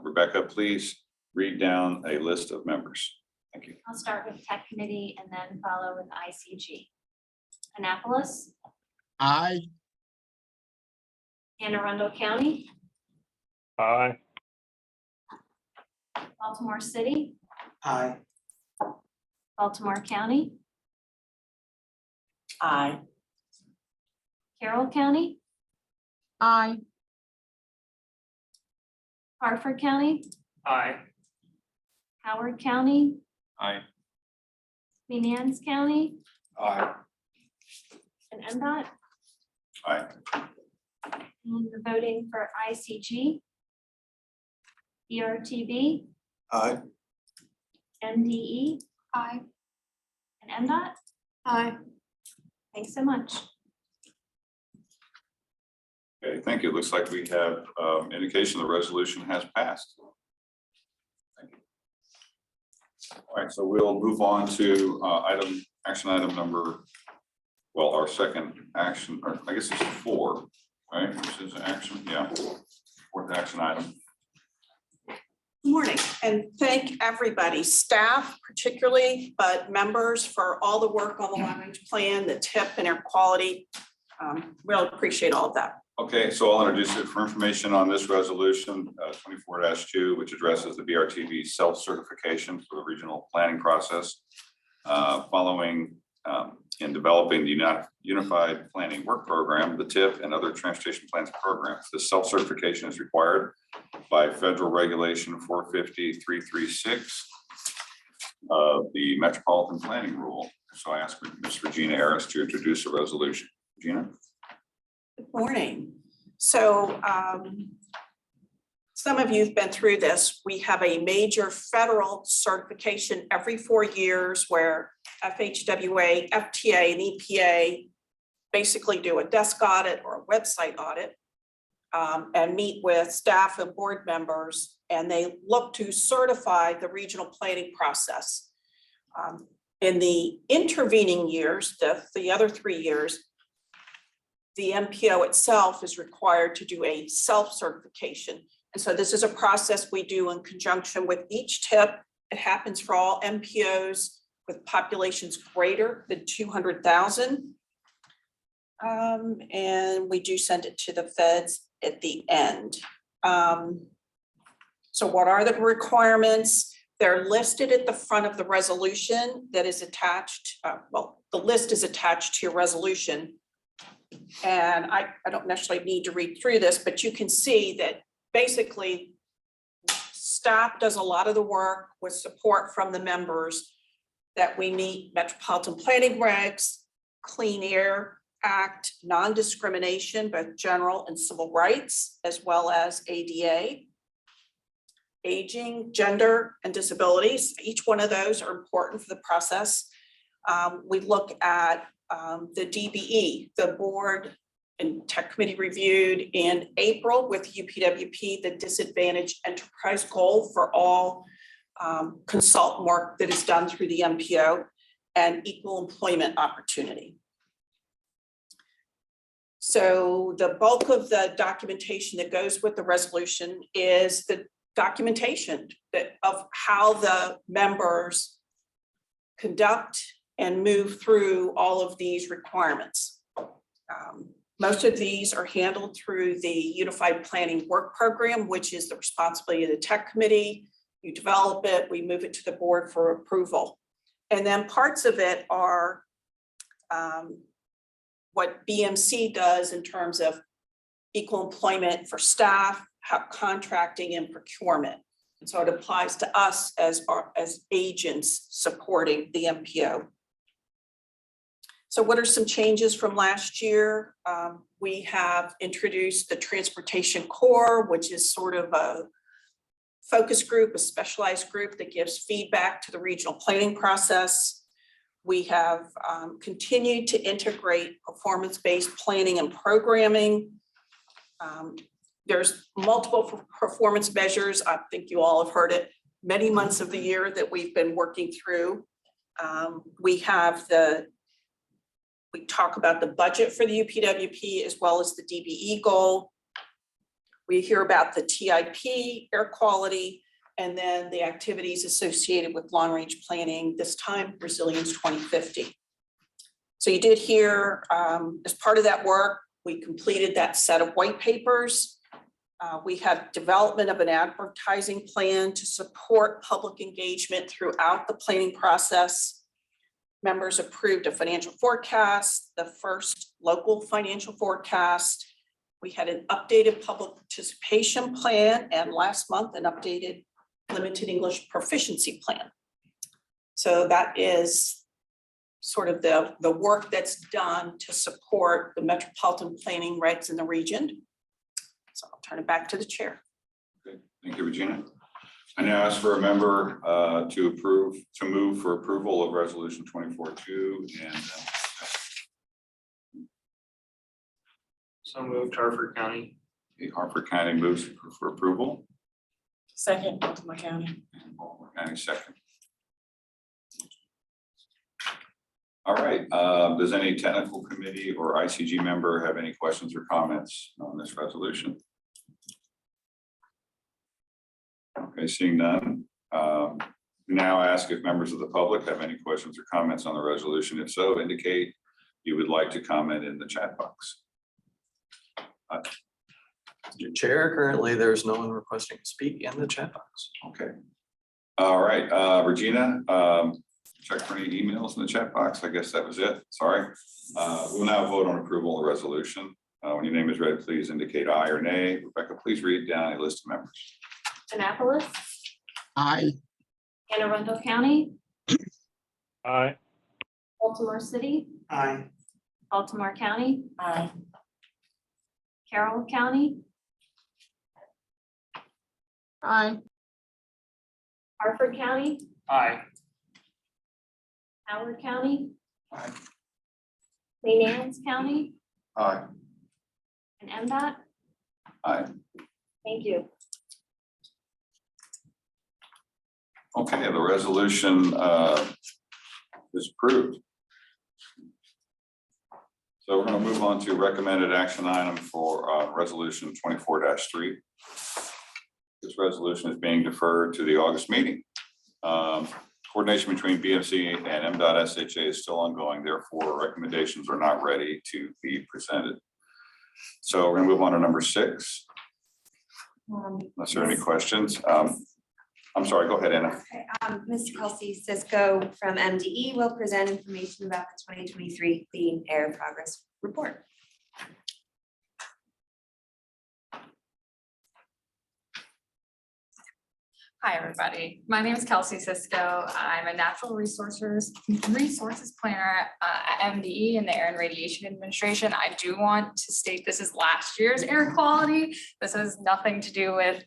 Rebecca, please read down a list of members. Thank you. I'll start with Tech Committee and then follow with ICG. Annapolis, Aye. Anne Arundel County, Aye. Baltimore City, Aye. Baltimore County, Aye. Carroll County, Aye. Hartford County, Aye. Howard County, Aye. Queen Anne's County, Aye. and MDOT. Aye. And the voting for ICG, BRTB, Aye. MDE, Aye. and MDOT. Aye. Thanks so much. Okay, thank you. Looks like we have indication the resolution has passed. Thank you. All right, so we'll move on to action item number, well, our second action, or I guess it's 4, right? This is action, yeah, 4th action item. Good morning, and thank everybody, staff particularly, but members for all the work on the long-range plan, the tip and air quality. Really appreciate all of that. Okay, so I'll introduce it for information on this resolution 24-2, which addresses the BRTB self-certification for the regional planning process. Following in developing the Unified Planning Work Program, the TIP and other transportation plans programs. The self-certification is required by federal regulation 450-336 of the Metropolitan Planning Rule. So I ask Ms. Regina Harris to introduce the resolution. Regina? Good morning. So some of you have been through this. We have a major federal certification every 4 years where FHWA, FTA, and EPA basically do a desk audit or a website audit and meet with staff and board members, and they look to certify the regional planning process. In the intervening years, the other 3 years, the MPO itself is required to do a self-certification. And so this is a process we do in conjunction with each TIP. It happens for all MPOs with populations greater than 200,000. And we do send it to the feds at the end. So what are the requirements? They're listed at the front of the resolution that is attached. Well, the list is attached to your resolution. And I don't necessarily need to read through this, but you can see that basically staff does a lot of the work with support from the members that we meet metropolitan planning regs, Clean Air Act, non-discrimination, both general and civil rights, as well as ADA, aging, gender, and disabilities. Each one of those are important for the process. We look at the DBE, the board and tech committee reviewed in April with UPWP, the disadvantaged enterprise goal for all consultant work that is done through the MPO and equal employment opportunity. So the bulk of the documentation that goes with the resolution is the documentation of how the members conduct and move through all of these requirements. Most of these are handled through the Unified Planning Work Program, which is the responsibility of the tech committee. You develop it, we move it to the board for approval. And then parts of it are what BMC does in terms of equal employment for staff, how contracting and procurement. And so it applies to us as agents supporting the MPO. So what are some changes from last year? We have introduced the Transportation Core, which is sort of a focus group, a specialized group that gives feedback to the regional planning process. We have continued to integrate performance-based planning and programming. There's multiple performance measures. I think you all have heard it many months of the year that we've been working through. We talk about the budget for the UPWP as well as the DBE goal. We hear about the TIP, air quality, and then the activities associated with long-range planning, this time Resilience 2050. So you did hear, as part of that work, we completed that set of white papers. We have development of an advertising plan to support public engagement throughout the planning process. Members approved a financial forecast, the first local financial forecast. We had an updated public participation plan, and last month, an updated limited English proficiency plan. So that is sort of the work that's done to support the metropolitan planning regs in the region. So I'll turn it back to the chair. Okay, thank you, Regina. I now ask for a member to move for approval of resolution 24-2 and So moved, Harford County. Harford County moves for approval. Second, Baltimore County. And Baltimore County second. All right, does any technical committee or ICG member have any questions or comments on this resolution? Okay, seeing none. Now ask if members of the public have any questions or comments on the resolution. If so, indicate you would like to comment in the chat box. Mr. Chair, currently there's no one requesting to speak in the chat box. Okay. All right, Regina, check for any emails in the chat box. I guess that was it. Sorry. We'll now vote on approval of the resolution. When your name is read, please indicate aye or nay. Rebecca, please read down a list of members. Annapolis, aye. Anne Arundel County, Aye. Baltimore City, Aye. Baltimore County, Aye. Carroll County, Aye. Harford County, Aye. Howard County, Aye. Queen Anne's County, Aye. and MDOT. Aye. Thank you. Okay, the resolution is approved. So we're going to move on to recommended action item for resolution 24-3. This resolution is being deferred to the August meeting. Coordination between BMC and MDOT SHA is still ongoing, therefore recommendations are not ready to be presented. So we're going to move on to number 6. Unless there are any questions. I'm sorry, go ahead, Anna. Okay, Mr. Kelsey Cisco from MDE will present information about the 2023 Clean Air Progress Report. Hi, everybody. My name is Kelsey Cisco. I'm a natural resources planner at MDE in the Air and Radiation Administration. I do want to state this is last year's air quality. This has nothing to do with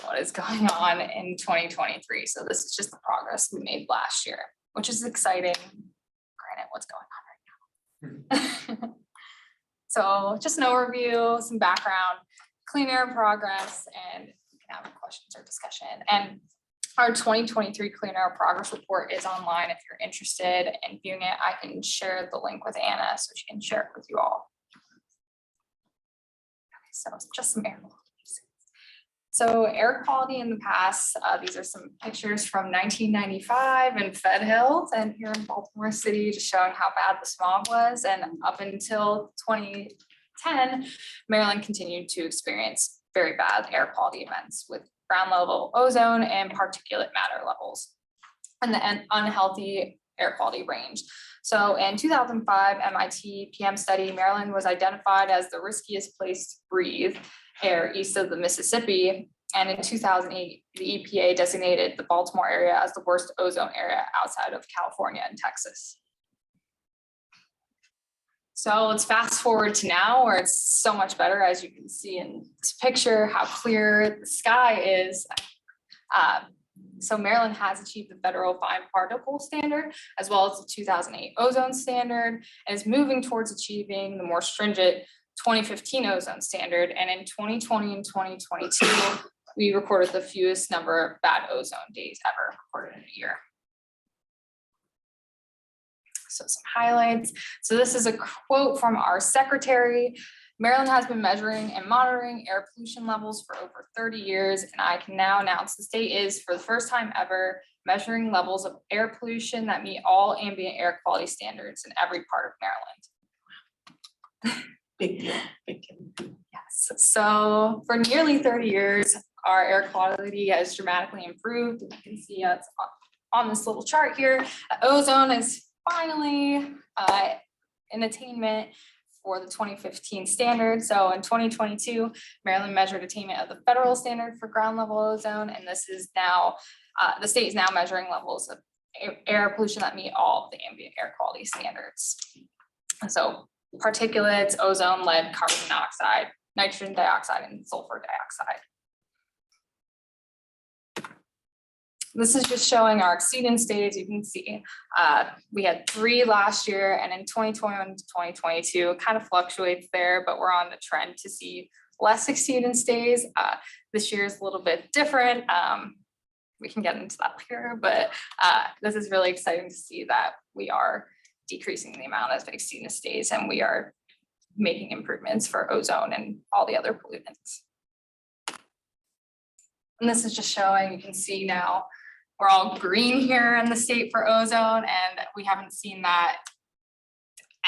what is going on in 2023. So this is just the progress we made last year, which is exciting. Granted, what's going on right now. So just an overview, some background, clean air progress, and have questions or discussion. And our 2023 Clean Air Progress Report is online. If you're interested in viewing it, I can share the link with Anna so she can share it with you all. Okay, so it's just some air quality. So air quality in the past, these are some pictures from 1995 in Fed Hills and here in Baltimore City, just showing how bad the smog was. And up until 2010, Maryland continued to experience very bad air quality events with ground level ozone and particulate matter levels. And the unhealthy air quality range. So in 2005 MIT PM study, Maryland was identified as the riskiest place to breathe air east of the Mississippi. And in 2008, the EPA designated the Baltimore area as the worst ozone area outside of California and Texas. So let's fast forward to now where it's so much better, as you can see in this picture, how clear the sky is. So Maryland has achieved the federal fine particle standard as well as the 2008 ozone standard and is moving towards achieving the more stringent 2015 ozone standard. And in 2020 and 2022, we recorded the fewest number of bad ozone days ever recorded in a year. So some highlights. So this is a quote from our secretary. Maryland has been measuring and monitoring air pollution levels for over 30 years, and I can now announce the state is, for the first time ever, measuring levels of air pollution that meet all ambient air quality standards in every part of Maryland. Big deal, big deal. Yes, so for nearly 30 years, our air quality has dramatically improved. You can see it's on this little chart here. Ozone is finally in attainment for the 2015 standard. So in 2022, Maryland measured attainment of the federal standard for ground level ozone, and this is now, the state is now measuring levels of air pollution that meet all of the ambient air quality standards. So particulates, ozone, lead, carbon monoxide, nitrogen dioxide, and sulfur dioxide. This is just showing our exceedance days. You can see we had 3 last year, and in 2021 to 2022, it kind of fluctuates there, but we're on the trend to see less exceedance days. This year is a little bit different. We can get into that later, but this is really exciting to see that we are decreasing the amount of exceedance days, and we are making improvements for ozone and all the other pollutants. And this is just showing, you can see now, we're all green here in the state for ozone, and we haven't seen that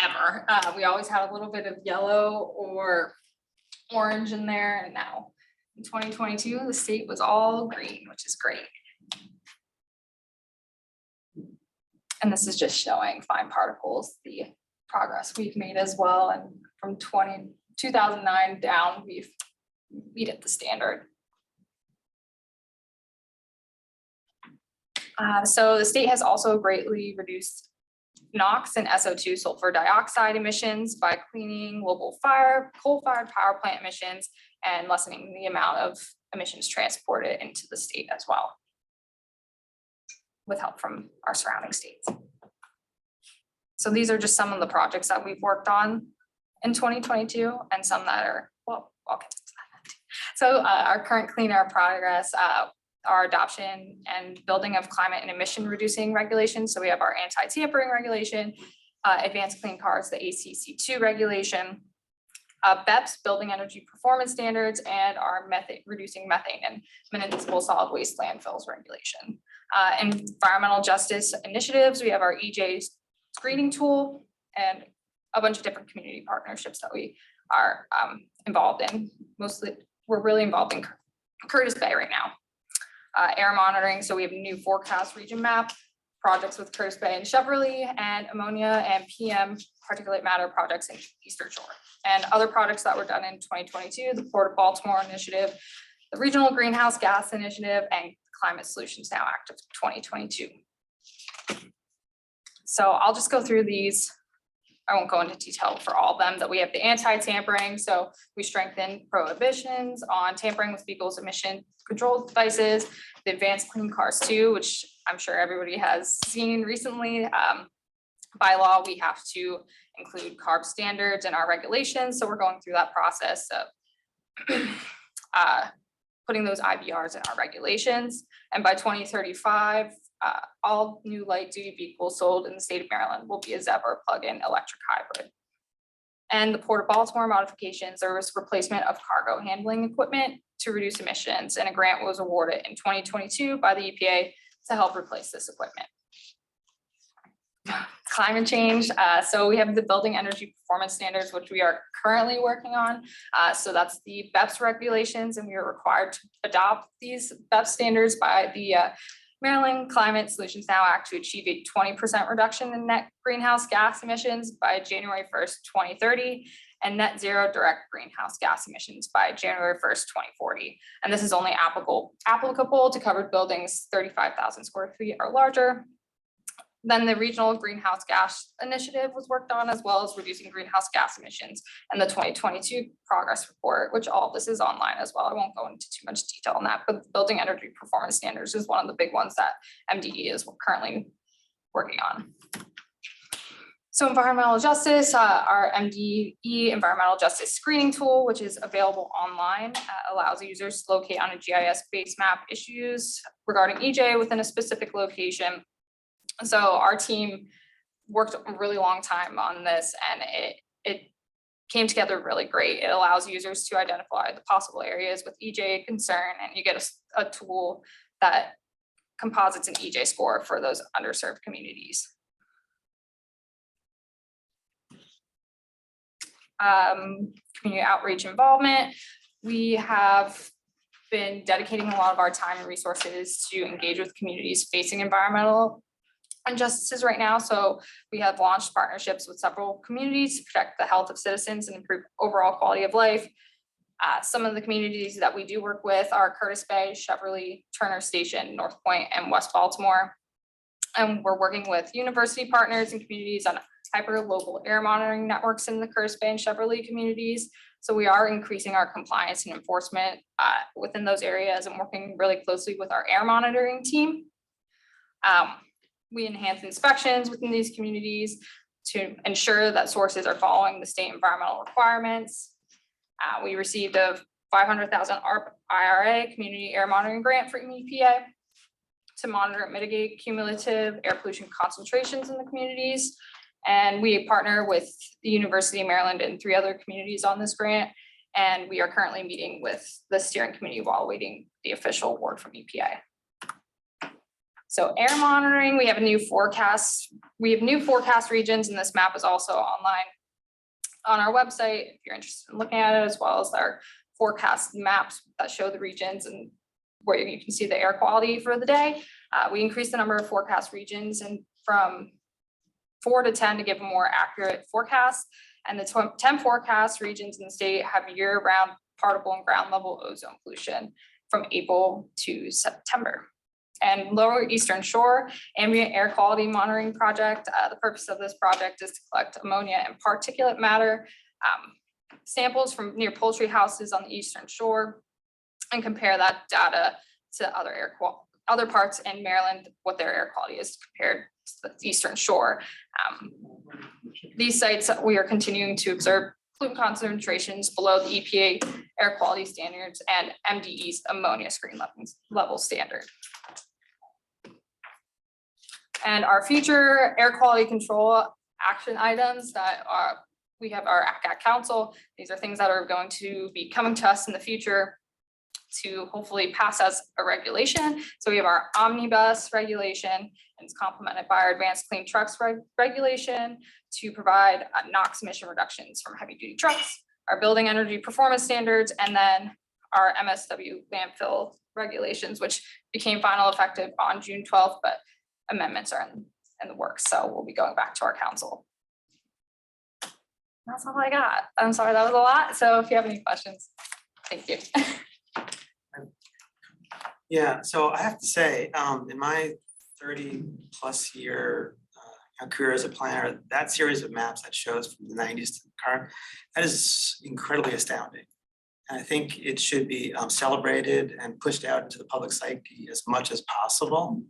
ever. We always had a little bit of yellow or orange in there, and now in 2022, the state was all green, which is great. And this is just showing fine particles, the progress we've made as well. And from 2009 down, we've beat the standard. So the state has also greatly reduced NOx and SO2 sulfur dioxide emissions by cleaning local coal-fired power plant emissions and lessening the amount of emissions transported into the state as well, with help from our surrounding states. So these are just some of the projects that we've worked on in 2022 and some that are, well, I'll get into that. So our current clean air progress, our adoption and building of climate and emission reducing regulations. So we have our anti-tampering regulation, advanced clean cars, the ACC2 regulation, BEPS, building energy performance standards, and our reducing methane and municipal solid waste landfills regulation. Environmental justice initiatives, we have our EJ screening tool and a bunch of different community partnerships that we are involved in. Mostly, we're really involved in Curtis Bay right now. Air monitoring, so we have a new forecast region map, projects with Curtis Bay and Cheverly, and ammonia and PM particulate matter projects in Eastern Shore. And other projects that were done in 2022, the Port of Baltimore initiative, the Regional Greenhouse Gas Initiative, and Climate Solutions Now Act of 2022. So I'll just go through these. I won't go into detail for all of them, that we have the anti-tampering. So we strengthen prohibitions on tampering with vehicles emission control devices, the advanced clean cars 2, which I'm sure everybody has seen recently. By law, we have to include CARB standards in our regulations. So we're going through that process of putting those IBRs in our regulations. And by 2035, all new light duty vehicles sold in the state of Maryland will be a ZEV or plug-in electric hybrid. And the Port of Baltimore modifications, there was replacement of cargo handling equipment to reduce emissions, and a grant was awarded in 2022 by the EPA to help replace this equipment. Climate change, so we have the building energy performance standards, which we are currently working on. So that's the BEPS regulations, and we are required to adopt these BEPS standards by the Maryland Climate Solutions Now Act to achieve a 20% reduction in net greenhouse gas emissions by January 1st, 2030, and net zero direct greenhouse gas emissions by January 1st, 2040. And this is only applicable to covered buildings 35,000 square feet or larger. Then the regional greenhouse gas initiative was worked on, as well as reducing greenhouse gas emissions, and the 2022 progress report, which all of this is online as well. I won't go into too much detail on that, but building energy performance standards is one of the big ones that MDE is currently working on. So environmental justice, our MDE environmental justice screening tool, which is available online, allows users to locate on a GIS-based map issues regarding EJ within a specific location. So our team worked a really long time on this, and it came together really great. It allows users to identify the possible areas with EJ concern, and you get a tool that composites an EJ score for those underserved communities. Community outreach involvement. We have been dedicating a lot of our time and resources to engage with communities facing environmental injustices right now. So we have launched partnerships with several communities to protect the health of citizens and improve overall quality of life. Some of the communities that we do work with are Curtis Bay, Cheverly, Turner Station, North Point, and West Baltimore. And we're working with university partners and communities on hyper-local air monitoring networks in the Curtis Bay and Cheverly communities. So we are increasing our compliance and enforcement within those areas and working really closely with our air monitoring team. We enhance inspections within these communities to ensure that sources are following the state environmental requirements. We received a $500,000 IRA community air monitoring grant from EPA to monitor and mitigate cumulative air pollution concentrations in the communities. And we partner with the University of Maryland and 3 other communities on this grant. And we are currently meeting with the steering committee while waiting the official award from EPA. So air monitoring, we have a new forecast. We have new forecast regions, and this map is also online on our website if you're interested in looking at it, as well as our forecast maps that show the regions and where you can see the air quality for the day. We increased the number of forecast regions and from 4 to 10 to give a more accurate forecast. And the 10 forecast regions in the state have year-round particle and ground level ozone pollution from April to September. And Lower Eastern Shore Ambient Air Quality Monitoring Project. The purpose of this project is to collect ammonia and particulate matter samples from near poultry houses on the Eastern Shore and compare that data to other parts in Maryland, what their air quality is compared to the Eastern Shore. These sites, we are continuing to observe pollutant concentrations below the EPA air quality standards and MDE's ammonia screen level standard. And our future air quality control action items that we have our ACAC council. These are things that are going to be coming to us in the future to hopefully pass as a regulation. So we have our omnibus regulation, and it's complemented by our advanced clean trucks regulation to provide NOx emission reductions from heavy duty trucks, our building energy performance standards, and then our MSW landfill regulations, which became final effective on June 12th, but amendments are in the works. So we'll be going back to our council. That's all I got. I'm sorry, that was a lot. So if you have any questions, thank you. Yeah, so I have to say, in my 30+ year career as a planner, that series of maps that shows from the 90s to the current, that is incredibly astounding. And I think it should be celebrated and pushed out into the public psyche as much as possible.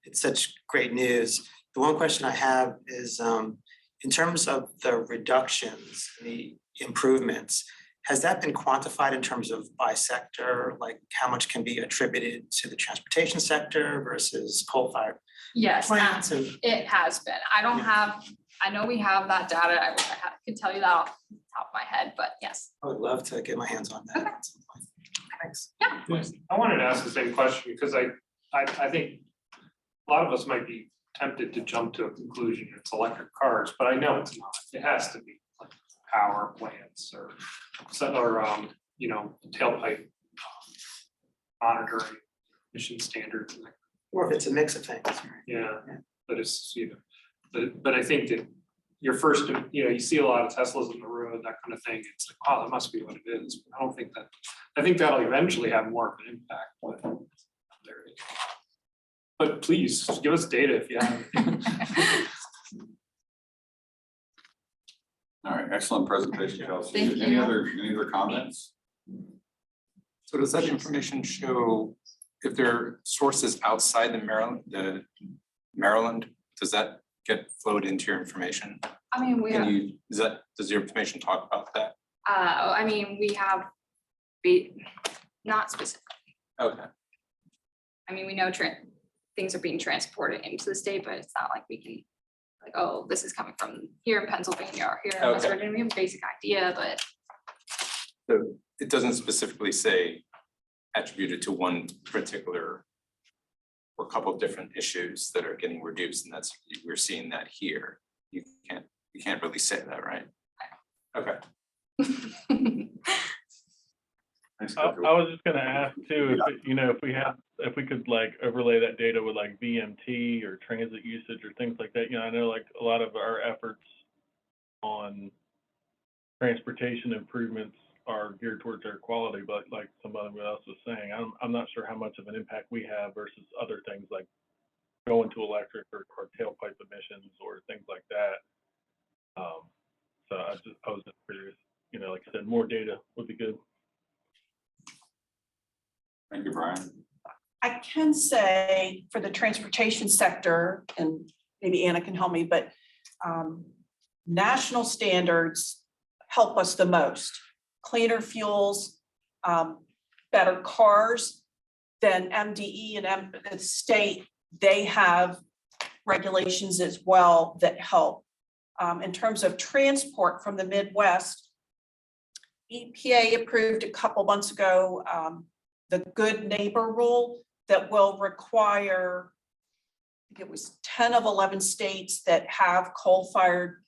It's such great news. The one question I have is, in terms of the reductions, the improvements, has that been quantified in terms of by sector, like how much can be attributed to the transportation sector versus coal-fired Yes, plants? And it has been. I don't have, I know we have that data. I could tell you that off the top of my head, but yes. I would love to get my hands on that. Okay. at some point. Thanks. Yeah. Yes, I wanted to ask the same question because I think a lot of us might be tempted to jump to a conclusion it's electric cars, but I know it's not. It has to be like power plants or tailpipe monitoring, mission standards. And that. Or if it's a mix of things. Right? Yeah, but it's, but I think that your first, you see a lot of Teslas on the road, that kind of thing. It's like, wow, that must be what it is. I don't think that, I think that'll eventually have more of an impact. But there it is. But please give us data if you have it. All right, excellent presentation, Kelsey. Thank Any you. other comments? So does that information show if there are sources outside the Maryland, does that get flowed into your information? I mean, we have, Does your information talk about that? I mean, we have, not specific. Okay. I mean, we know things are being transported into the state, but it's not like we can, like, oh, this is coming from here in Pennsylvania or here in West Okay. Virginia. We have a basic idea, but So it doesn't specifically say attributed to one particular or a couple of different issues that are getting reduced, and we're seeing that here. You can't really say that, right? Okay. Thanks, I Kelsey. was just gonna ask too, if we could like overlay that data with like VMT or transit usage or things like that. I know like a lot of our efforts on transportation improvements are geared towards air quality, but like somebody else was saying, I'm not sure how much of an impact we have versus other things like going to electric or tailpipe emissions or things like that. So I was just curious, like I said, more data would be good. Thank you, Brian. I can say for the transportation sector, and maybe Anna can help me, but national standards help us the most. Cleaner fuels, better cars than MDE and the state, they have regulations as well that help. In terms of transport from the Midwest, EPA approved a couple months ago the good neighbor rule that will require, I think it was 10 of 11 states that have coal-fired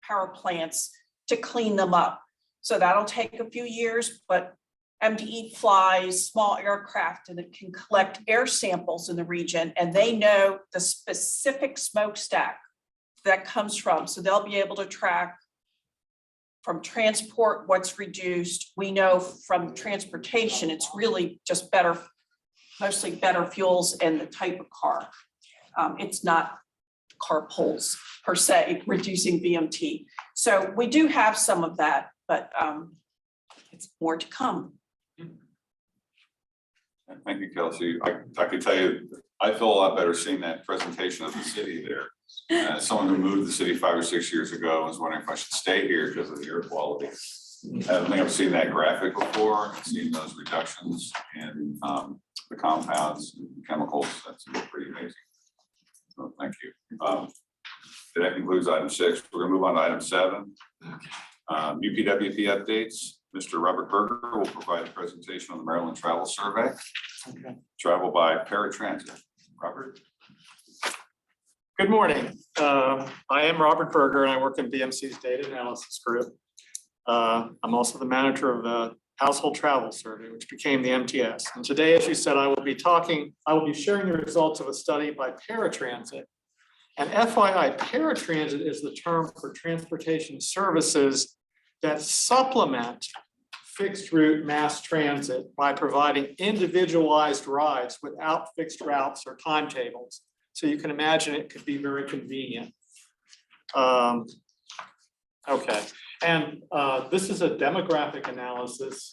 power plants to clean them up. So that'll take a few years, but MDE flies small aircraft and it can collect air samples in the region, and they know the specific smokestack that comes from. So they'll be able to track from transport what's reduced. We know from transportation, it's really just better, mostly better fuels and the type of car. It's not car pulls per se, reducing VMT. So we do have some of that, but it's more to come. Thank you, Kelsey. I can tell you, I feel a lot better seeing that presentation of the city there. As someone who moved the city 5 or 6 years ago, I was wondering if I should stay here because of the air quality. I don't think I've seen that graphic before. I've seen those reductions in the compounds and chemicals. That's pretty amazing. So thank you. That concludes item 6. We're gonna move on to item 7. UPWP updates. Mr. Robert Berger will provide a presentation on the Maryland Travel Survey. Okay. Travel by paratransit. Robert? Good morning. I am Robert Berger and I work in BMC's data analysis group. I'm also the manager of the Household Travel Survey, which became the MTS. And today, as you said, I will be sharing the results of a study by paratransit. And FYI, paratransit is the term for transportation services that supplement fixed route mass transit by providing individualized rides without fixed routes or timetables. So you can imagine it could be very convenient. Okay, and this is a demographic analysis,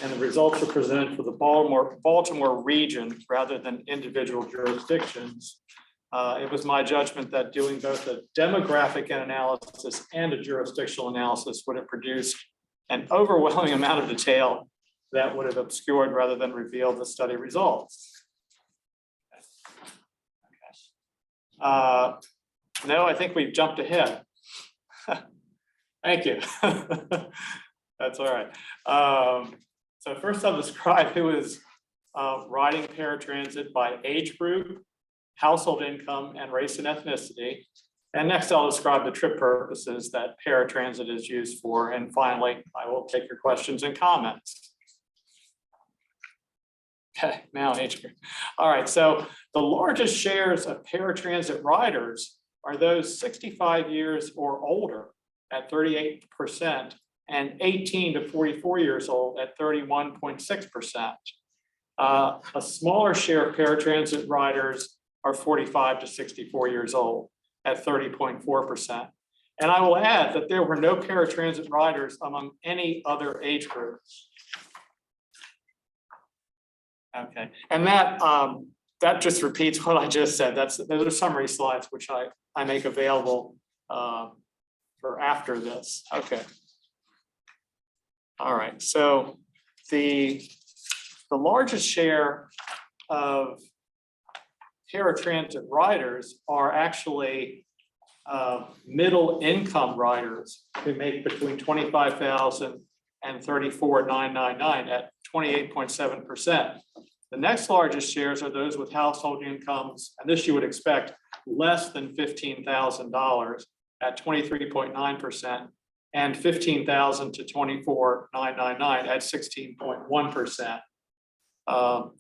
and the results are presented for the Baltimore region rather than individual jurisdictions. It was my judgment that doing both a demographic analysis and a jurisdictional analysis would have produced an overwhelming amount of detail that would have obscured rather than revealed the study results. No, I think we've jumped ahead. Thank you. That's all right. So first I'll describe who is riding paratransit by age group, household income, and race and ethnicity. And next I'll describe the trip purposes that paratransit is used for. And finally, I will take your questions and comments. Okay, now age group. All right, so the largest shares of paratransit riders are those 65 years or older at 38% and 18 to 44 years old at 31.6%. A smaller share of paratransit riders are 45 to 64 years old at 30.4%. And I will add that there were no paratransit riders among any other age group. Okay, and that just repeats what I just said. Those are summary slides, which I make available for after this. Okay. All right, so the largest share of paratransit riders are actually middle income riders who make between 25,000 and 34,999 at 28.7%. The next largest shares are those with household incomes, and this you would expect, less than $15,000 at 23.9%, and 15,000 to 24,999 at 16.1%.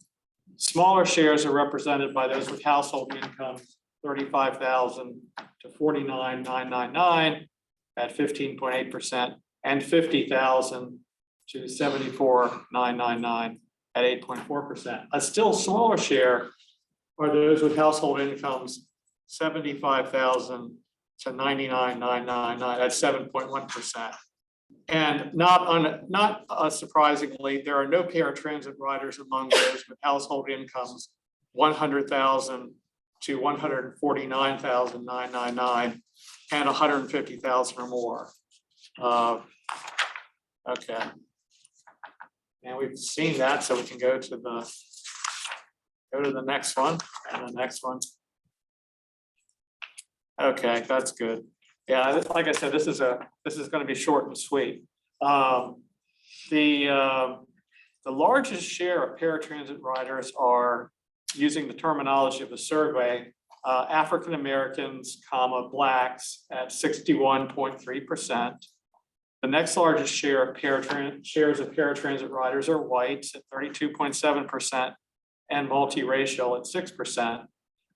Smaller shares are represented by those with household incomes 35,000 to 49,999 at 15.8%, and 50,000 to 74,999 at 8.4%. A still smaller share are those with household incomes 75,000 to 99,999 at 7.1%. And not surprisingly, there are no paratransit riders among those with household incomes 100,000 to 149,999 and 150,000 or more. Okay. And we've seen that, so we can go to the next one and the next one. Okay, that's good. Yeah, like I said, this is going to be short and sweet. The largest share of paratransit riders are, using the terminology of the survey, African Americans, Blacks at 61.3%. The next largest share of shares of paratransit riders are whites at 32.7% and multiracial at 6%.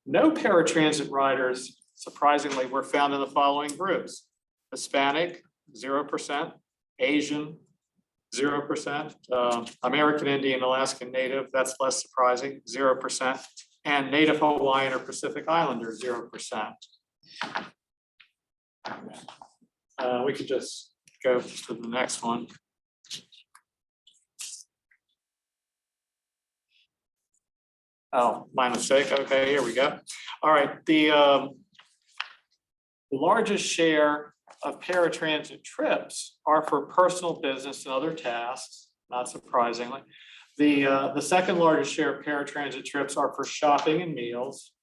No paratransit riders, surprisingly, were found in the following groups: Hispanic, 0%, Asian, 0%, American Indian, Alaskan Native, that's less surprising, 0%, and Native Hawaiian or Pacific Islander, 0%. We could just go to the next one. Oh, my mistake. Okay, here we go. All right, the largest share of paratransit trips are for personal, business, and other tasks, not surprisingly. The second largest share of paratransit trips are for shopping and meals.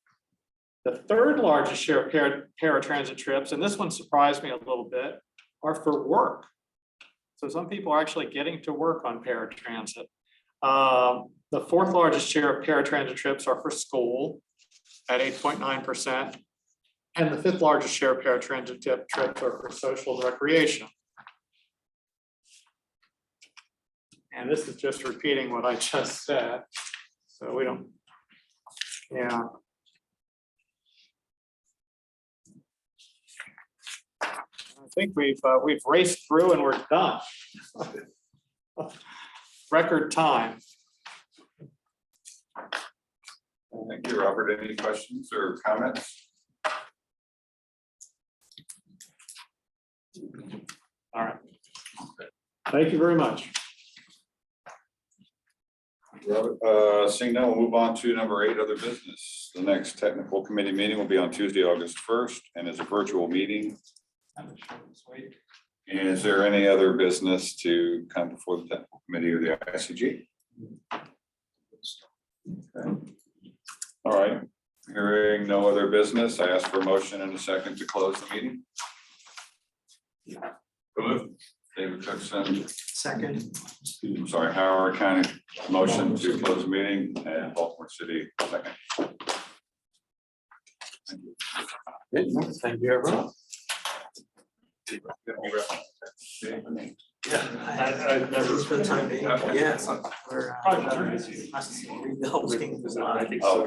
The third largest share of paratransit trips, and this one surprised me a little bit, are for work. So some people are actually getting to work on paratransit. The fourth largest share of paratransit trips are for school at 8.9%. And the fifth largest share of paratransit trips are for social and recreation. And this is just repeating what I just said. So we don't, yeah. I think we've raced through and we're done. Record time. Thank you, Robert. Any questions or comments? All right. Thank you very much. Robert, seeing none, we'll move on to number 8, other business. The next technical committee meeting will be on Tuesday, August 1st, and is a virtual meeting. And is there any other business to come before the technical committee or the ICG? Okay. All right. Hearing no other business, I ask for a motion and a second to close the meeting. David Cookson. Second. Sorry, Howard County motion to close the meeting, and Baltimore City second. Thank you. Thank you, everyone. I've never. For the time being, yeah, we're, Probably better to see. rebuilding. I think so.